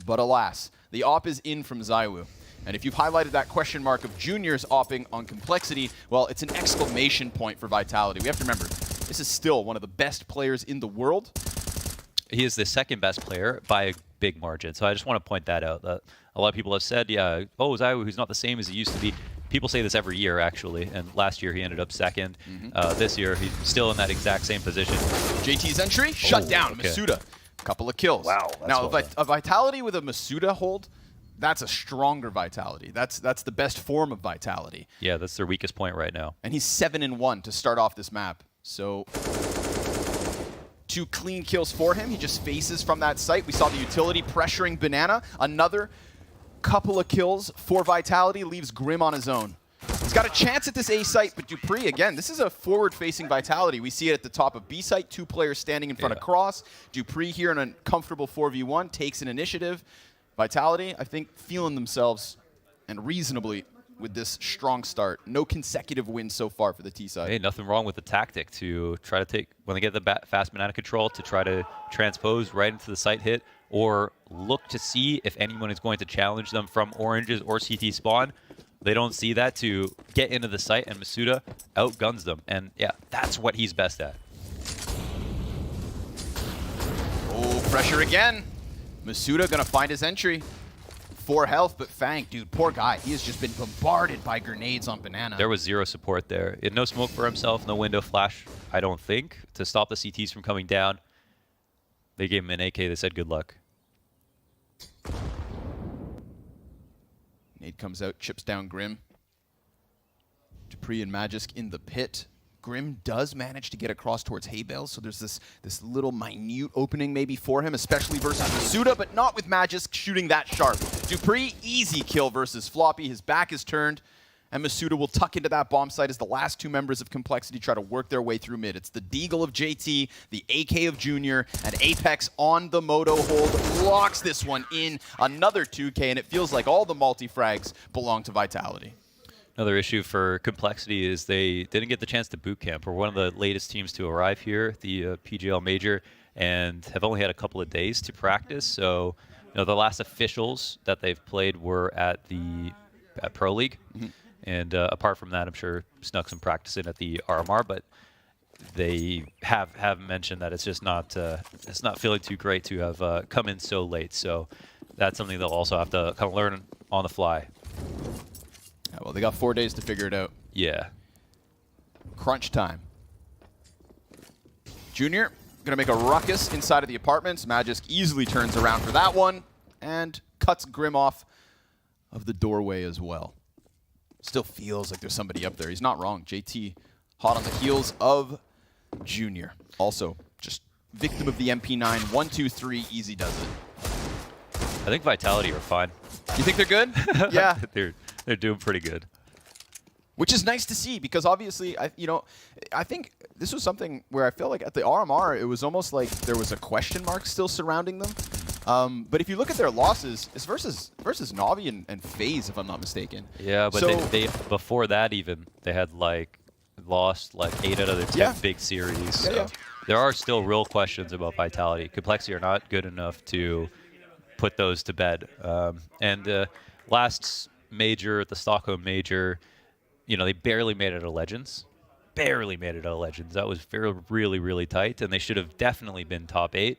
Speaker 6: But alas, the op is in from ZywOo. And if you've highlighted that question mark of Junior's opping on complexity, well, it's an exclamation point for Vitality. We have to remember, this is still one of the best players in the world.
Speaker 7: He is the 2nd best player by a big margin. So I just want to point that out. That a lot of people have said, ZywOo, who's not the same as he used to be. People say this every year, actually. And last year he ended up 2nd. This year he's still in that exact same position.
Speaker 6: JT's entry, shut down.
Speaker 7: Okay.
Speaker 6: Masuda, couple of kills.
Speaker 2: Wow, that's
Speaker 6: now,
Speaker 2: well
Speaker 6: a Vitality with a Masuda hold, that's a stronger Vitality. That's the best form of Vitality.
Speaker 7: Yeah, that's their weakest point right now.
Speaker 6: And he's 7-1 to start off this map. So 2 clean kills for him. He just faces from that site. We saw the utility pressuring Banana. Another couple of kills for Vitality leaves Grim on his own. He's got a chance at this A site, but Dupree, again, this is a forward-facing Vitality. We see it at the top of B site, 2 players standing in front of Cross. Dupree here in a comfortable 4v1 takes an initiative. Vitality, I think, feeling themselves, and reasonably, with this strong start. No consecutive wins so far for the T side.
Speaker 7: Hey, nothing wrong with the tactic to try to take, when they get the fast banana control, to try to transpose right into the site hit, or look to see if anyone is going to challenge them from oranges or CT spawn. They don't see that to get into the site, and Masuda outguns them. And yeah, that's what he's best at.
Speaker 6: Oh, pressure again. Masuda gonna find his entry. 4 health, but Fang, dude, poor guy. He has just been bombarded by grenades on Banana.
Speaker 7: There was 0 support there. He had no smoke for himself, no window flash, I don't think, to stop the CTs from coming down. They gave him an AK. They said good luck.
Speaker 6: Nade comes out, chips down Grim. Dupree and Magisk in the pit. Grim does manage to get across towards Hay Bales, so there's this little minute opening maybe for him, especially versus Masuda, but not with Magisk shooting that sharp. Dupree, easy kill versus Floppy. His back is turned, and Masuda will tuck into that bomb site as the last 2 members of Complexity try to work their way through mid. It's the Deagle of JT, the AK of Junior, and Apex on the Moto hold. Locks this one in. Another 2K, and it feels like all the multi-frags belong to Vitality.
Speaker 7: Another issue for Complexity is they didn't get the chance to boot camp. We're one of the latest teams to arrive here, the PGL Major. and have only had a couple of days to practice. So, the last officials that they've played were at the Pro League, and apart from that, I'm sure snuck some practice in at the RMR, but they have mentioned that it's just not feeling too great to have come in so late. So that's something they'll also have to kind of learn on the fly.
Speaker 6: Yeah, well, they got 4 days to figure it out.
Speaker 7: Yeah.
Speaker 6: Crunch time. Junior gonna make a ruckus inside of the apartments. Magisk easily turns around for that one and cuts Grim off of the doorway as well. Still feels like there's somebody up there. He's not wrong. JT hot on the heels of Junior. Also, just victim of the MP9. 1, 2, 3, easy does it.
Speaker 7: I think Vitality are fine.
Speaker 6: You think they're good? Yeah.
Speaker 7: They're doing pretty good.
Speaker 6: Which is nice to see because obviously, I think this was something where I felt like at the RMR, it was almost like there was a question mark still surrounding them. But if you look at their losses, it's versus Navi and FaZe, if I'm not mistaken.
Speaker 7: Yeah, but
Speaker 6: so,
Speaker 7: they before that even, they had lost 8 out of their 10 big series. So there are still real questions about Vitality. Complexity are not good enough to put those to bed. And last major, the Stockholm major, they barely made it out of Legends. Barely made it out of Legends. That was really, really tight, and they should have definitely been top 8.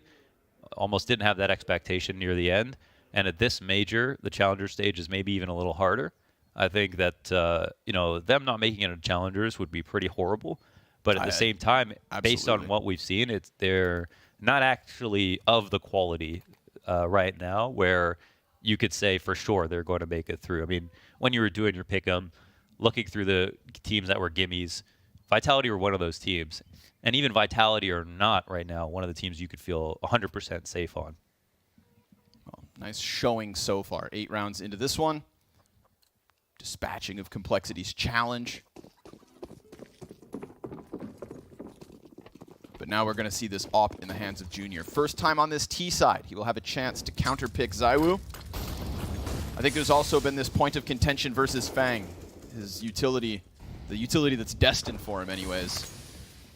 Speaker 7: Almost didn't have that expectation near the end. And at this major, the Challenger stage is maybe even a little harder. I think that, them not making it a Challengers would be pretty horrible. But at the same time, based on what we've seen, they're not actually of the quality right now where you could say for sure they're going to make it through. I mean, when you were doing your pick'em, looking through the teams that were gimmies, Vitality were one of those teams. And even Vitality are not right now one of the teams you could feel 100% safe on.
Speaker 6: Well, nice showing so far. 8 rounds into this one. Dispatching of Complexity's challenge. But now we're going to see this op in the hands of Junior. First time on this T side, he will have a chance to counterpick Zywoo. I think there's also been this point of contention versus Fang. His utility, the utility that's destined for him anyways.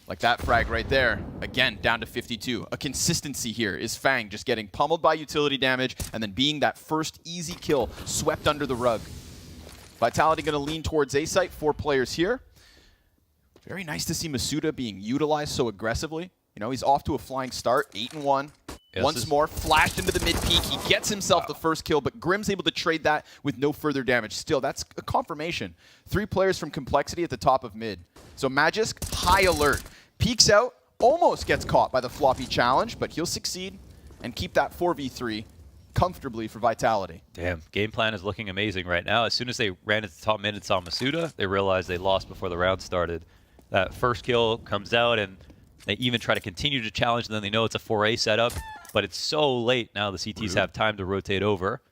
Speaker 6: Like that frag right there. Again, down to 52. A consistency here is Fang just getting pummeled by utility damage and then being that first easy kill swept under the rug. Vitality going to lean towards A site. 4 players here. Very nice to see Masuda being utilized so aggressively. He's off to a flying start. 8-1.
Speaker 7: Yes,
Speaker 6: Once more, flashed into the mid-peak. He gets himself the first kill, but Grim's able to trade that with no further damage. Still, that's a confirmation. 3 players from Complexity at the top of mid. So Magisk, high alert. Peeks out, almost gets caught by the floppy challenge, but he'll succeed and keep that 4v3 comfortably for Vitality.
Speaker 7: Damn, game plan is looking amazing right now. As soon as they ran into the top mid and saw Masuda, they realized they lost before the round started. That first kill comes out, and they even try to continue to challenge, and then they know it's a 4A setup, but it's so late now the CTs have time to rotate over.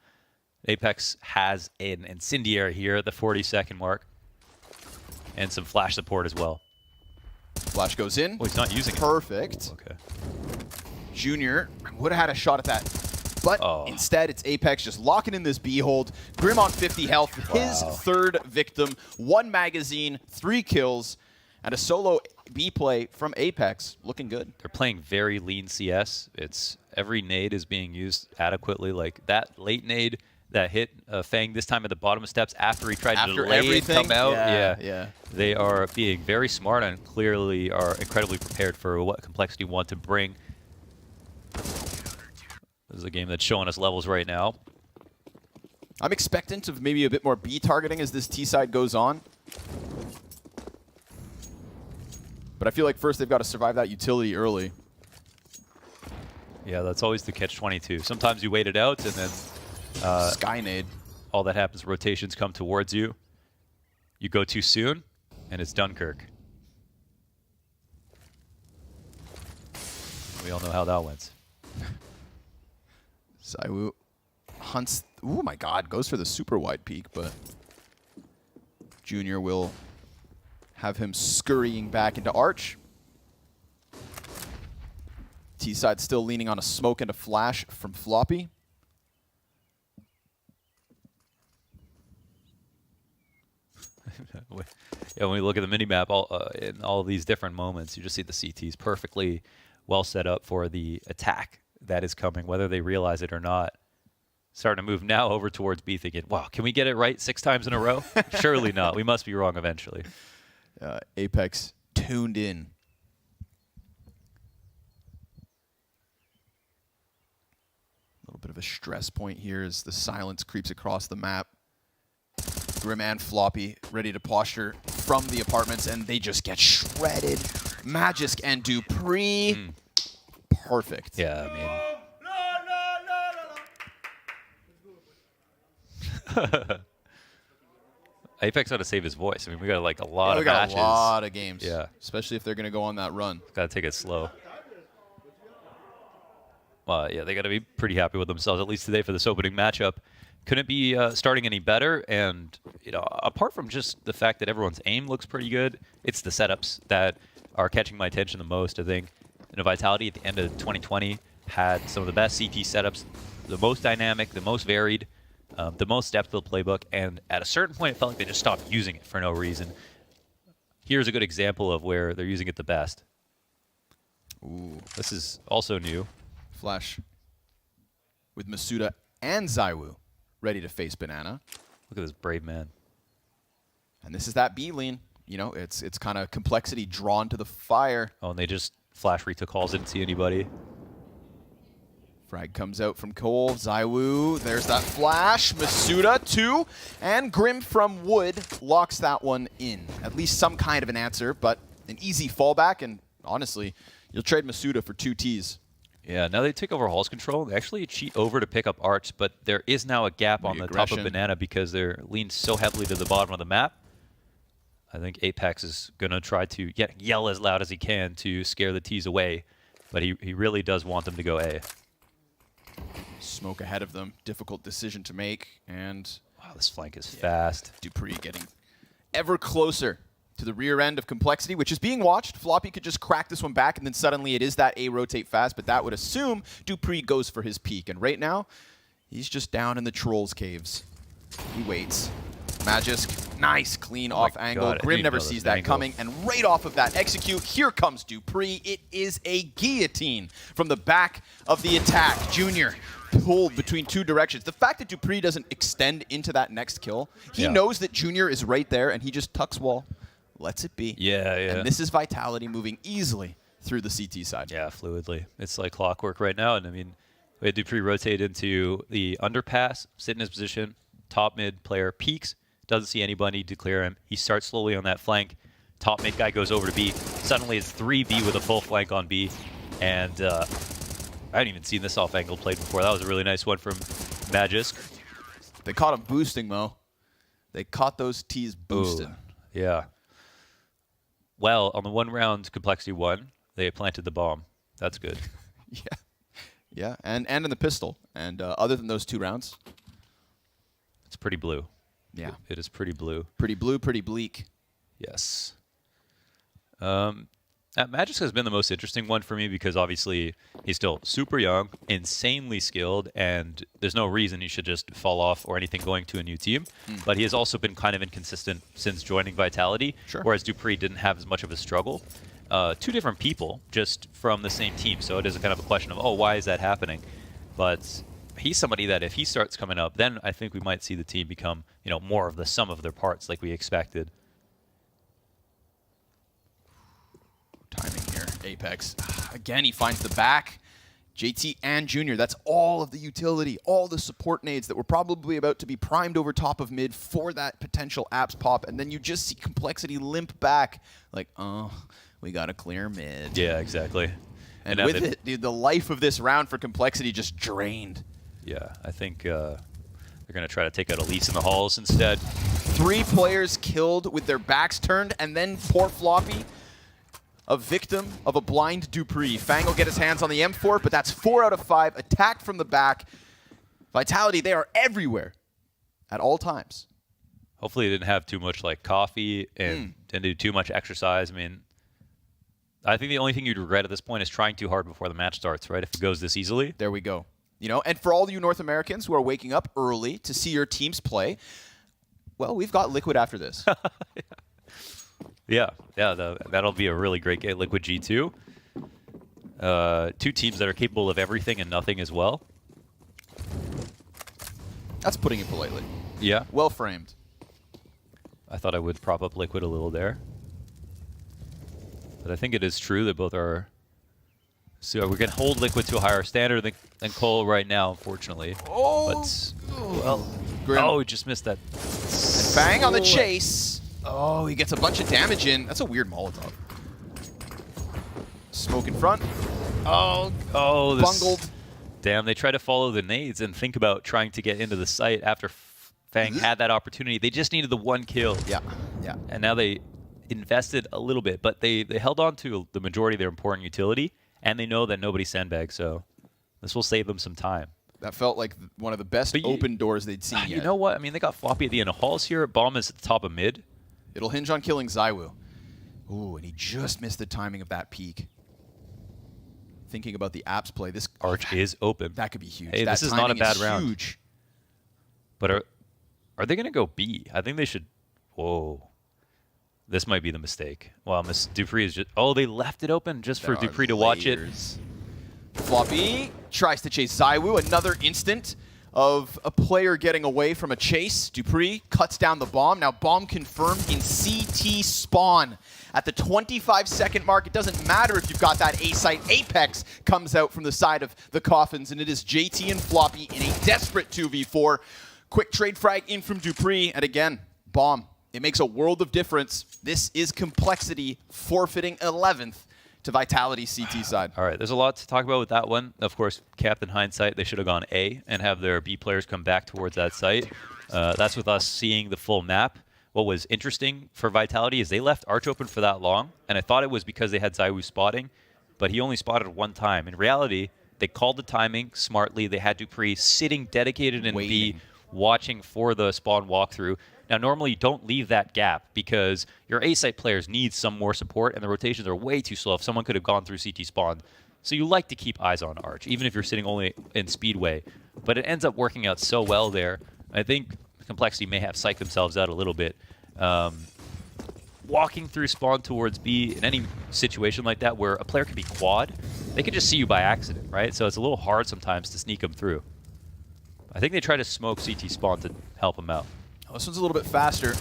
Speaker 7: Apex has an incendiary here at the 40-second mark, and some flash support as well.
Speaker 6: Flash goes in.
Speaker 7: Oh, he's not using it.
Speaker 6: Perfect.
Speaker 7: Ooh, okay.
Speaker 6: Junior would have had a shot at that, but instead it's Apex just locking in this B hold. Grim on 50 health, his 3rd victim, 1 magazine, 3 kills, and a solo B play from Apex. Looking good.
Speaker 7: They're playing very lean CS. Every nade is being used adequately. Like that late nade that hit Fang this time at the bottom of steps after he tried to delay and come out.
Speaker 6: Yeah.
Speaker 7: They are being very smart and clearly are incredibly prepared for what Complexity want to bring. This is a game that's showing us levels right now.
Speaker 6: I'm expectant of maybe a bit more B targeting as this T side goes on. But I feel like first they've got to survive that utility early.
Speaker 7: Yeah, that's always the catch-22. Sometimes you wait it out and then
Speaker 6: Skynade.
Speaker 7: all that happens, rotations come towards you. You go too soon, and it's Dunkirk. We all know how that went.
Speaker 6: Zywoo hunts. Oh my god, goes for the super wide peak, but Junior will have him scurrying back into Arch. T-side still leaning on a smoke and a flash from Floppy.
Speaker 7: Yeah, when we look at the minimap, in all of these different moments, you just see the CTs perfectly well set up for the attack that is coming, whether they realize it or not. Starting to move now over towards B, thinking, wow, can we get it right 6 times in a row? Surely not. We must be wrong eventually.
Speaker 6: Apex tuned in. A little bit of a stress point here as the silence creeps across the map. Grim and Floppy ready to posture from the apartments, and they just get shredded. Magisk and Dupree. Perfect.
Speaker 7: Yeah, I mean. Apex ought to save his voice. I mean, we got like a lot of matches.
Speaker 6: We got a lot of games.
Speaker 7: Yeah.
Speaker 6: Especially if they're going to go on that run.
Speaker 7: Got to take it slow. Well, yeah, they got to be pretty happy with themselves, at least today for this opening matchup. Couldn't be starting any better. And, you know, apart from just the fact that everyone's aim looks pretty good, it's the setups that are catching my attention the most. I think, you know, Vitality at the end of 2020 had some of the best CT setups, the most dynamic, the most varied, the most depth of the playbook, and at a certain point it felt like they just stopped using it for no reason. Here's a good example of where they're using it the best.
Speaker 6: Ooh.
Speaker 7: This is also new.
Speaker 6: Flash with Masuda and Zaiwu ready to face Banana.
Speaker 7: Look at this brave man.
Speaker 6: And this is that B lean. You know, it's kind of complexity drawn to the fire.
Speaker 7: Oh, and they just flash retook calls, didn't see anybody.
Speaker 6: Frag comes out from Cole. Zaiwu, there's that flash. Masuda, 2. And Grim from Wood locks that one in. At least some kind of an answer, but an easy fallback. And honestly, you'll trade Masuda for 2 Ts.
Speaker 7: Yeah, now they take over Hall's control. They actually cheat over to pick up Arch, but there is now a gap on the top of Banana because they're leaned so heavily to the bottom of the map. I think Apex is going to try to yell as loud as he can to scare the T's away, but he really does want them to go A.
Speaker 6: Smoke ahead of them. Difficult decision to make. And
Speaker 7: wow, this flank is fast.
Speaker 6: Dupree getting ever closer to the rear end of Complexity, which is being watched. Floppy could just crack this one back, and then suddenly it is that A rotate fast, but that would assume Dupree goes for his peak. And right now, he's just down in the Trolls Caves. He waits. Magisk, nice clean off angle. Grim never sees that coming, and right off of that execute, here comes Dupree. It is a guillotine from the back of the attack. Junior pulled between 2 directions. The fact that Dupree doesn't extend into that next kill, he knows that Junior is right there, and he just tucks wall, lets it be.
Speaker 7: Yeah.
Speaker 6: And this is Vitality moving easily through the CT side.
Speaker 7: Yeah, fluidly. It's like clockwork right now, and I mean, we had Dupree rotate into the underpass, sit in his position, top mid player peeks, doesn't see anybody to clear him. He starts slowly on that flank. Top mid guy goes over to B. Suddenly it's 3B with a full flank on B. And I hadn't even seen this off angle played before. That was a really nice one from Magisk.
Speaker 6: They caught him boosting, Mo. They caught those T's boosted.
Speaker 7: Ooh, yeah. Well, on the 1 round Complexity 1, they planted the bomb. That's good.
Speaker 6: Yeah, and in the pistol. And other than those 2 rounds,
Speaker 7: it's pretty blue.
Speaker 6: Yeah.
Speaker 7: It is pretty blue.
Speaker 6: Pretty blue, pretty bleak.
Speaker 7: Yes. Magisk has been the most interesting one for me because obviously he's still super young, insanely skilled, and there's no reason he should just fall off or anything going to a new team. But he has also been kind of inconsistent since joining Vitality, whereas Dupree didn't have as much of a struggle. 2 different people just from the same team, so it is a kind of a question of, oh, why is that happening? But he's somebody that if he starts coming up, then I think we might see the team become, you know, more of the sum of their parts like we expected.
Speaker 6: Timing here, Apex. Again, he finds the back. JT and Junior, that's all of the utility, all the support nades that were probably about to be primed over top of mid for that potential apps pop, and then you just see Complexity limp back. Like, oh, we got to clear mid.
Speaker 7: Yeah, exactly.
Speaker 6: And with it, dude, the life of this round for Complexity just drained.
Speaker 7: Yeah, I think they're going to try to take out Elise in the halls instead.
Speaker 6: 3 players killed with their backs turned, and then poor Floppy, a victim of a blind Dupree. Fang will get his hands on the M4, but that's 4 out of 5. Attacked from the back. Vitality, they are everywhere at all times.
Speaker 7: Hopefully they didn't have too much like coffee and didn't do too much exercise. I mean, I think the only thing you'd regret at this point is trying too hard before the match starts, right? If it goes this easily.
Speaker 6: There we go. You know, and for all you North Americans who are waking up early to see your teams play, well, we've got Liquid after this.
Speaker 7: Yeah, that'll be a really great game. Liquid G2. Two teams that are capable of everything and nothing as well.
Speaker 6: That's putting it politely.
Speaker 7: Yeah.
Speaker 6: Well framed.
Speaker 7: I thought I would prop up Liquid a little there. But I think it is true that both are... So we can hold Liquid to a higher standard than Cole right now, unfortunately.
Speaker 6: Oh!
Speaker 7: But, well...
Speaker 6: Grim.
Speaker 7: Oh, he just missed that.
Speaker 6: And bang on the chase. Oh, he gets a bunch of damage in. That's a weird Molotov. Smoke in front.
Speaker 7: Oh, this...
Speaker 6: Bungled.
Speaker 7: Damn, they try to follow the nades and think about trying to get into the site after Fang had that opportunity. They just needed the one kill.
Speaker 6: Yeah, yeah.
Speaker 7: And now they invested a little bit, but they held on to the majority of their important utility, and they know that nobody sandbags, so this will save them some time.
Speaker 6: That felt like one of the best open doors they'd seen yet.
Speaker 7: You know what? I mean, they got Floppy at the end of halls here. Bomb is at the top of mid.
Speaker 6: It'll hinge on killing ZywOo. Ooh, and he just missed the timing of that peak. Thinking about the apps play, this
Speaker 7: Arch is open.
Speaker 6: That could be huge.
Speaker 7: Hey,
Speaker 6: that
Speaker 7: this is not a
Speaker 6: timing
Speaker 7: bad
Speaker 6: is
Speaker 7: round.
Speaker 6: Huge.
Speaker 7: But are they going to go B? I think they should... Whoa. This might be the mistake. Well, Miss Dupree is just... Oh, they left it open just for Dupree to watch it.
Speaker 6: Floppy tries to chase ZywOo. Another instant of a player getting away from a chase. Dupree cuts down the bomb. Now bomb confirmed in CT spawn. At the 25-second mark, it doesn't matter if you've got that A site. Apex comes out from the side of the coffins, and it is JT and Floppy in a desperate 2v4. Quick trade frag in from Dupree, and again, bomb. It makes a world of difference. This is Complexity forfeiting 11th to Vitality CT side.
Speaker 7: All right, there's a lot to talk about with that one. Of course, Captain Hindsight, they should have gone A and have their B players come back towards that site. That's with us seeing the full map. What was interesting for Vitality is they left Arch open for that long, and I thought it was because they had ZywOo spotting, but he only spotted one time. In reality, they called the timing smartly. They had Dupree sitting dedicated in B, watching for the spawn walkthrough. Now, normally you don't leave that gap because your A-site players need some more support, and the rotations are way too slow if someone could have gone through CT spawn. So you like to keep eyes on Arch, even if you're sitting only in Speedway. But it ends up working out so well there. I think Complexity may have psyched themselves out a little bit. Walking through spawn towards B in any situation like that where a player could be quad, they could just see you by accident, right? So it's a little hard sometimes to sneak them through. I think they try to smoke CT spawn to help them out.
Speaker 6: Oh, this one's a little bit faster.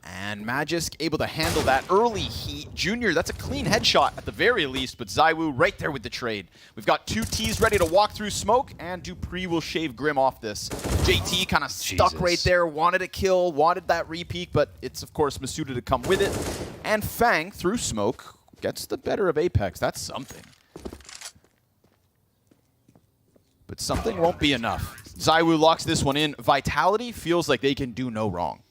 Speaker 6: And Magisk able to handle that early heat. Junior, that's a clean headshot at the very least, but ZywOo right there with the trade. We've got two Ts ready to walk through smoke, and Dupree will shave Grim off this. JT kind of stuck right there, wanted a kill, wanted that repeak, but it's, of course, Masuda to come with it. And Fang, through smoke, gets the better of Apex. That's something. But something won't be enough. ZywOo locks this one in. Vitality feels like they can do no wrong.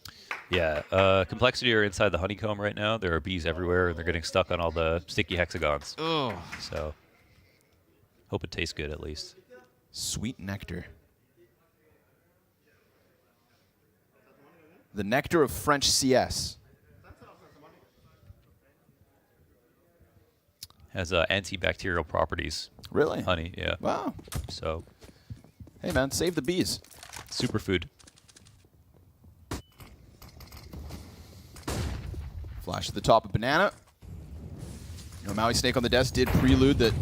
Speaker 7: Yeah, Complexity are inside the honeycomb right now. There are bees everywhere, and they're getting stuck on all the sticky hexagons.
Speaker 6: Ugh.
Speaker 7: So, hope it tastes good at least.
Speaker 6: Sweet nectar. The nectar of French CS.
Speaker 7: Has antibacterial properties.
Speaker 6: Really?
Speaker 7: Honey, yeah.
Speaker 6: Wow.
Speaker 7: So,
Speaker 6: hey man, save the bees.
Speaker 7: superfood.
Speaker 6: Flash to the top of Banana. You know, Maui Snake on the desk did prelude that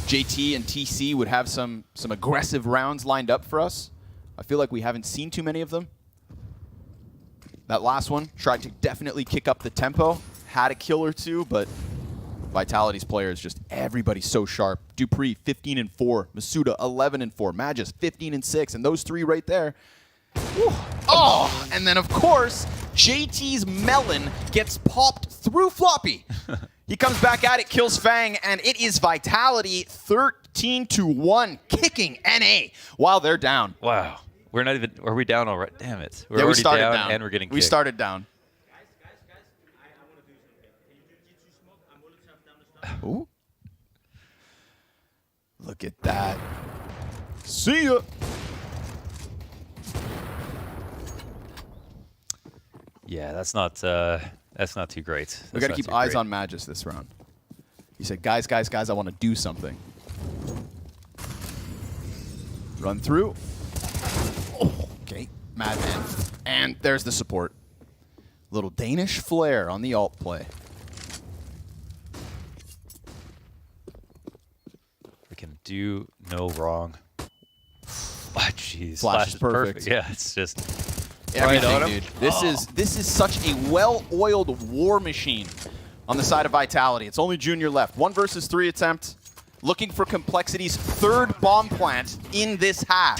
Speaker 6: JT and TC would have some aggressive rounds lined up for us. I feel like we haven't seen too many of them. That last one tried to definitely kick up the tempo. Had a kill or two, but Vitality's players, just everybody's so sharp. Dupree, 15-4. Masuda, 11-4. Magis, 15-6. And those three right there. Whew. Oh, and then, of course, JT's melon gets popped through Floppy. He comes back at it, kills Fang, and it is Vitality 13-1, kicking NA while they're down.
Speaker 7: Wow. We're not even, are we down already? Damn it. We're
Speaker 6: Yeah, we
Speaker 7: already
Speaker 6: started
Speaker 7: down,
Speaker 6: down
Speaker 7: and we're getting kicked.
Speaker 6: We started down. Ooh. Look at that. See ya.
Speaker 7: Yeah, that's not too great.
Speaker 6: We got to keep eyes on Magis this round. He said, guys, I want to do something. Run through. Oh, okay, Madman. And there's the support. Little Danish flair on the alt play.
Speaker 7: do no wrong. Oh, jeez.
Speaker 6: Flash is perfect.
Speaker 7: Yeah, it's just
Speaker 6: Everything,
Speaker 7: right on
Speaker 6: dude.
Speaker 7: him.
Speaker 6: This is such a well-oiled war machine on the side of Vitality. It's only Junior left. 1 versus 3 attempt. Looking for Complexity's 3rd bomb plant in this half.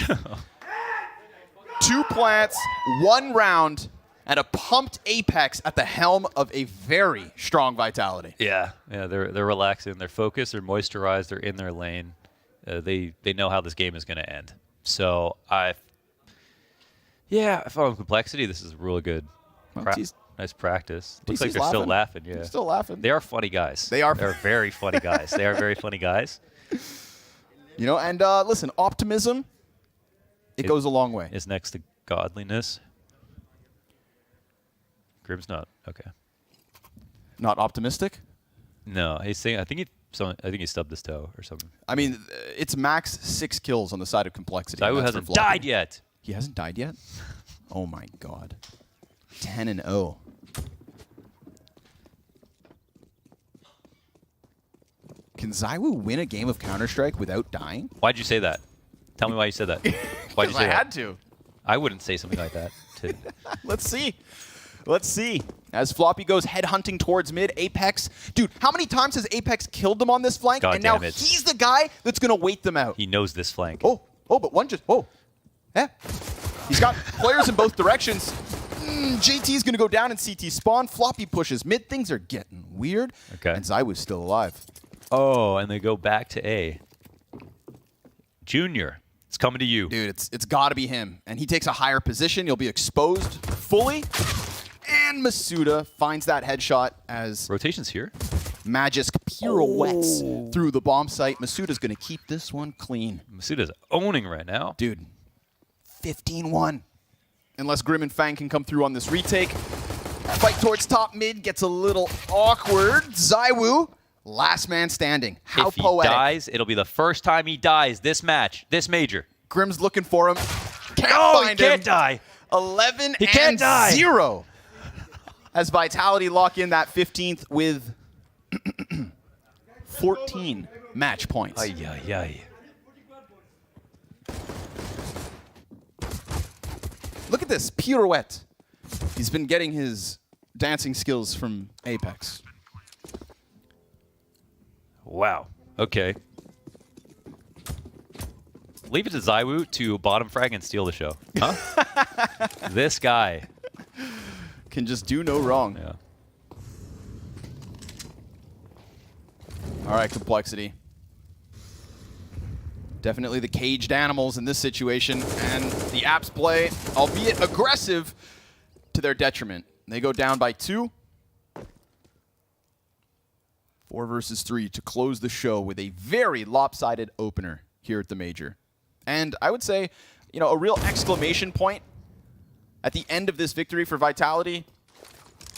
Speaker 6: 2 plants, 1 round, and a pumped Apex at the helm of a very strong Vitality.
Speaker 7: Yeah, they're relaxing, they're focused, they're moisturized, they're in their lane. They know how this game is going to end. So if I'm Complexity, this is really good. Nice practice. Looks like they're still laughing. Yeah,
Speaker 6: They're still laughing.
Speaker 7: They are funny guys.
Speaker 6: They're
Speaker 7: very funny guys. They are very funny guys.
Speaker 6: You know, and listen, optimism, it goes a long way.
Speaker 7: Is next to godliness. Grim's not okay.
Speaker 6: Not optimistic?
Speaker 7: No, he's saying. I think he stubbed his toe or something.
Speaker 6: I mean, it's max 6 kills on the side of Complexity.
Speaker 7: Zaiwu hasn't died yet.
Speaker 6: He hasn't died yet? Oh my god. 10-0. Can Zaiwu win a game of Counter-Strike without dying?
Speaker 7: Why'd you say that? Tell me why you said that. Why'd you say
Speaker 6: I
Speaker 7: that?
Speaker 6: had to.
Speaker 7: I wouldn't say something like that.
Speaker 6: Let's see. Let's see. As Floppy goes headhunting towards mid, Apex. Dude, how many times has Apex killed them on this flank?
Speaker 7: God
Speaker 6: and now
Speaker 7: damn it.
Speaker 6: he's the guy that's going to wait them out.
Speaker 7: He knows this flank.
Speaker 6: Oh, but one just, yeah. He's got players in both directions. JT's going to go down in CT spawn. Floppy pushes mid. Things are getting weird.
Speaker 7: Okay.
Speaker 6: And Zaiwu's still alive.
Speaker 7: Oh, and they go back to A. Junior, it's coming to you.
Speaker 6: Dude, it's got to be him. And he takes a higher position. He'll be exposed fully. And Masuda finds that headshot as
Speaker 7: Rotation's here.
Speaker 6: Magisk pirouettes through the bomb site. Masuda's going to keep this one clean.
Speaker 7: Masuda's owning right now.
Speaker 6: Dude, 15-1. Unless Grim and Fang can come through on this retake. Fight towards top mid gets a little awkward. Zaiwu, last man standing. How
Speaker 7: if he
Speaker 6: poetic.
Speaker 7: dies, it'll be the first time he dies this match, this major.
Speaker 6: Grim's looking for him. Can't
Speaker 7: No,
Speaker 6: find
Speaker 7: he can't
Speaker 6: him.
Speaker 7: die.
Speaker 6: 11
Speaker 7: He can't
Speaker 6: and
Speaker 7: die.
Speaker 6: 0. As Vitality lock in that 15th with 14 match points.
Speaker 7: Ay, ay, ay.
Speaker 6: Look at this pirouette. He's been getting his dancing skills from Apex.
Speaker 7: Wow. Okay. Leave it to Zaiwu to bottom frag and steal the show. Huh? This guy.
Speaker 6: Can just do no wrong.
Speaker 7: Yeah.
Speaker 6: All right, Complexity. Definitely the caged animals in this situation, and the apps play, albeit aggressive, to their detriment. They go down by 2. 4 versus 3 to close the show with a very lopsided opener here at the Major. And I would say, you know, a real exclamation point at the end of this victory for Vitality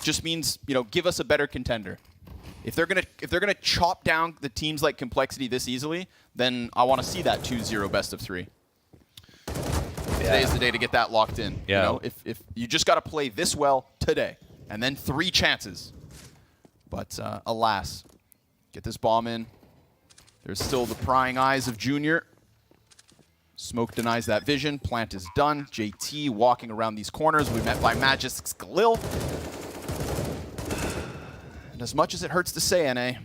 Speaker 6: just means, you know, give us a better contender. If they're gonna chop down the teams like Complexity this easily, then I want to see that 2-0 best of 3. Today is the day to get that locked in.
Speaker 7: Yeah.
Speaker 6: You know, if you just got to play this well today, and then 3 chances. But alas, get this bomb in. There's still the prying eyes of Junior. Smoke denies that vision. Plant is done. JT walking around these corners. We met by Magisk's Galil. And as much as it hurts to say, NA,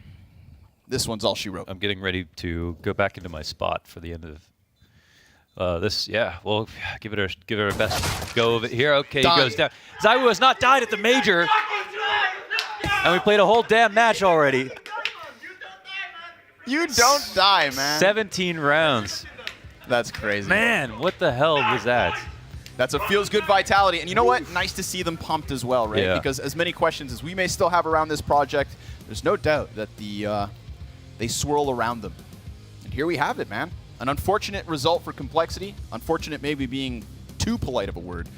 Speaker 6: this one's all she wrote.
Speaker 7: I'm getting ready to go back into my spot for the end of this. Yeah, we'll give it our best go of it here. Okay,
Speaker 6: Done.
Speaker 7: he goes down. Zaiwu has not died at the major, and we played a whole damn match already.
Speaker 6: You don't die, man.
Speaker 7: 17 rounds.
Speaker 6: That's crazy.
Speaker 7: Man, what the hell was that?
Speaker 6: That's a feels good Vitality. And you know what? Nice to see them pumped as well, right?
Speaker 7: Yeah.
Speaker 6: Because as many questions as we may still have around this project, there's no doubt that they swirl around them. And here we have it, man. An unfortunate result for Complexity. Unfortunate maybe being too polite of a word.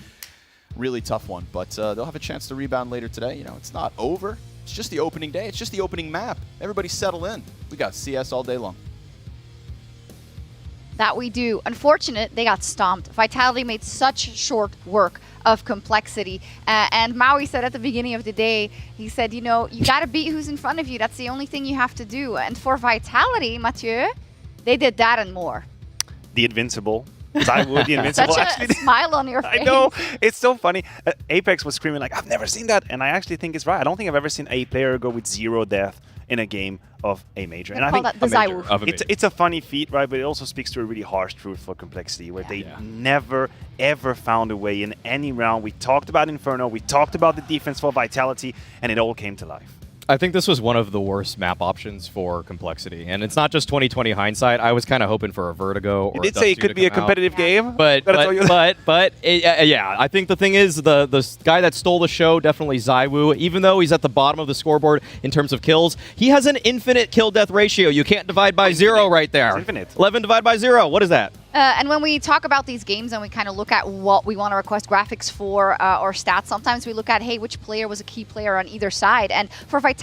Speaker 6: Really tough one. But they'll have a chance to rebound later today. You know, it's not over. It's just the opening day. It's just the opening map. Everybody settle in. We got CS all day long.
Speaker 1: That we do. Unfortunate, they got stomped. Vitality made such short work of Complexity. And Maui said at the beginning of the day, he said, you know, you got to beat who's in front of you. That's the only thing you have to do. And for Vitality, Mathieu, They did that and more.
Speaker 2: The Invincible. ZywOo, the Invincible.
Speaker 1: Such a
Speaker 2: Actually,
Speaker 1: smile on your face.
Speaker 2: I know. It's so funny. Apex was screaming like, I've never seen that. And I actually think it's right. I don't think I've ever seen a player go with 0 death in a game of a major. And I think
Speaker 1: that the ZywOo.
Speaker 2: it's a funny feat, right? But it also speaks to a really harsh truth for Complexity, where they never, ever found a way in any round. We talked about Inferno. We talked about the defense for Vitality. And it all came to life.
Speaker 5: I think this was one of the worst map options for Complexity, and it's not just 2020 hindsight. I was kind of hoping for a Vertigo or
Speaker 2: You did say it could be a competitive game,
Speaker 5: but yeah, I think the thing is the guy that stole the show, definitely ZywOo. Even though he's at the bottom of the scoreboard in terms of kills, he has an infinite kill death ratio. You can't divide by 0 right there.
Speaker 2: It's infinite.
Speaker 5: 11 divided by 0. What is that?
Speaker 1: And when we talk about these games and we kind of look at what we want to request graphics for or stats, sometimes we look at, hey, which player was a key player on either side. And for Vitality,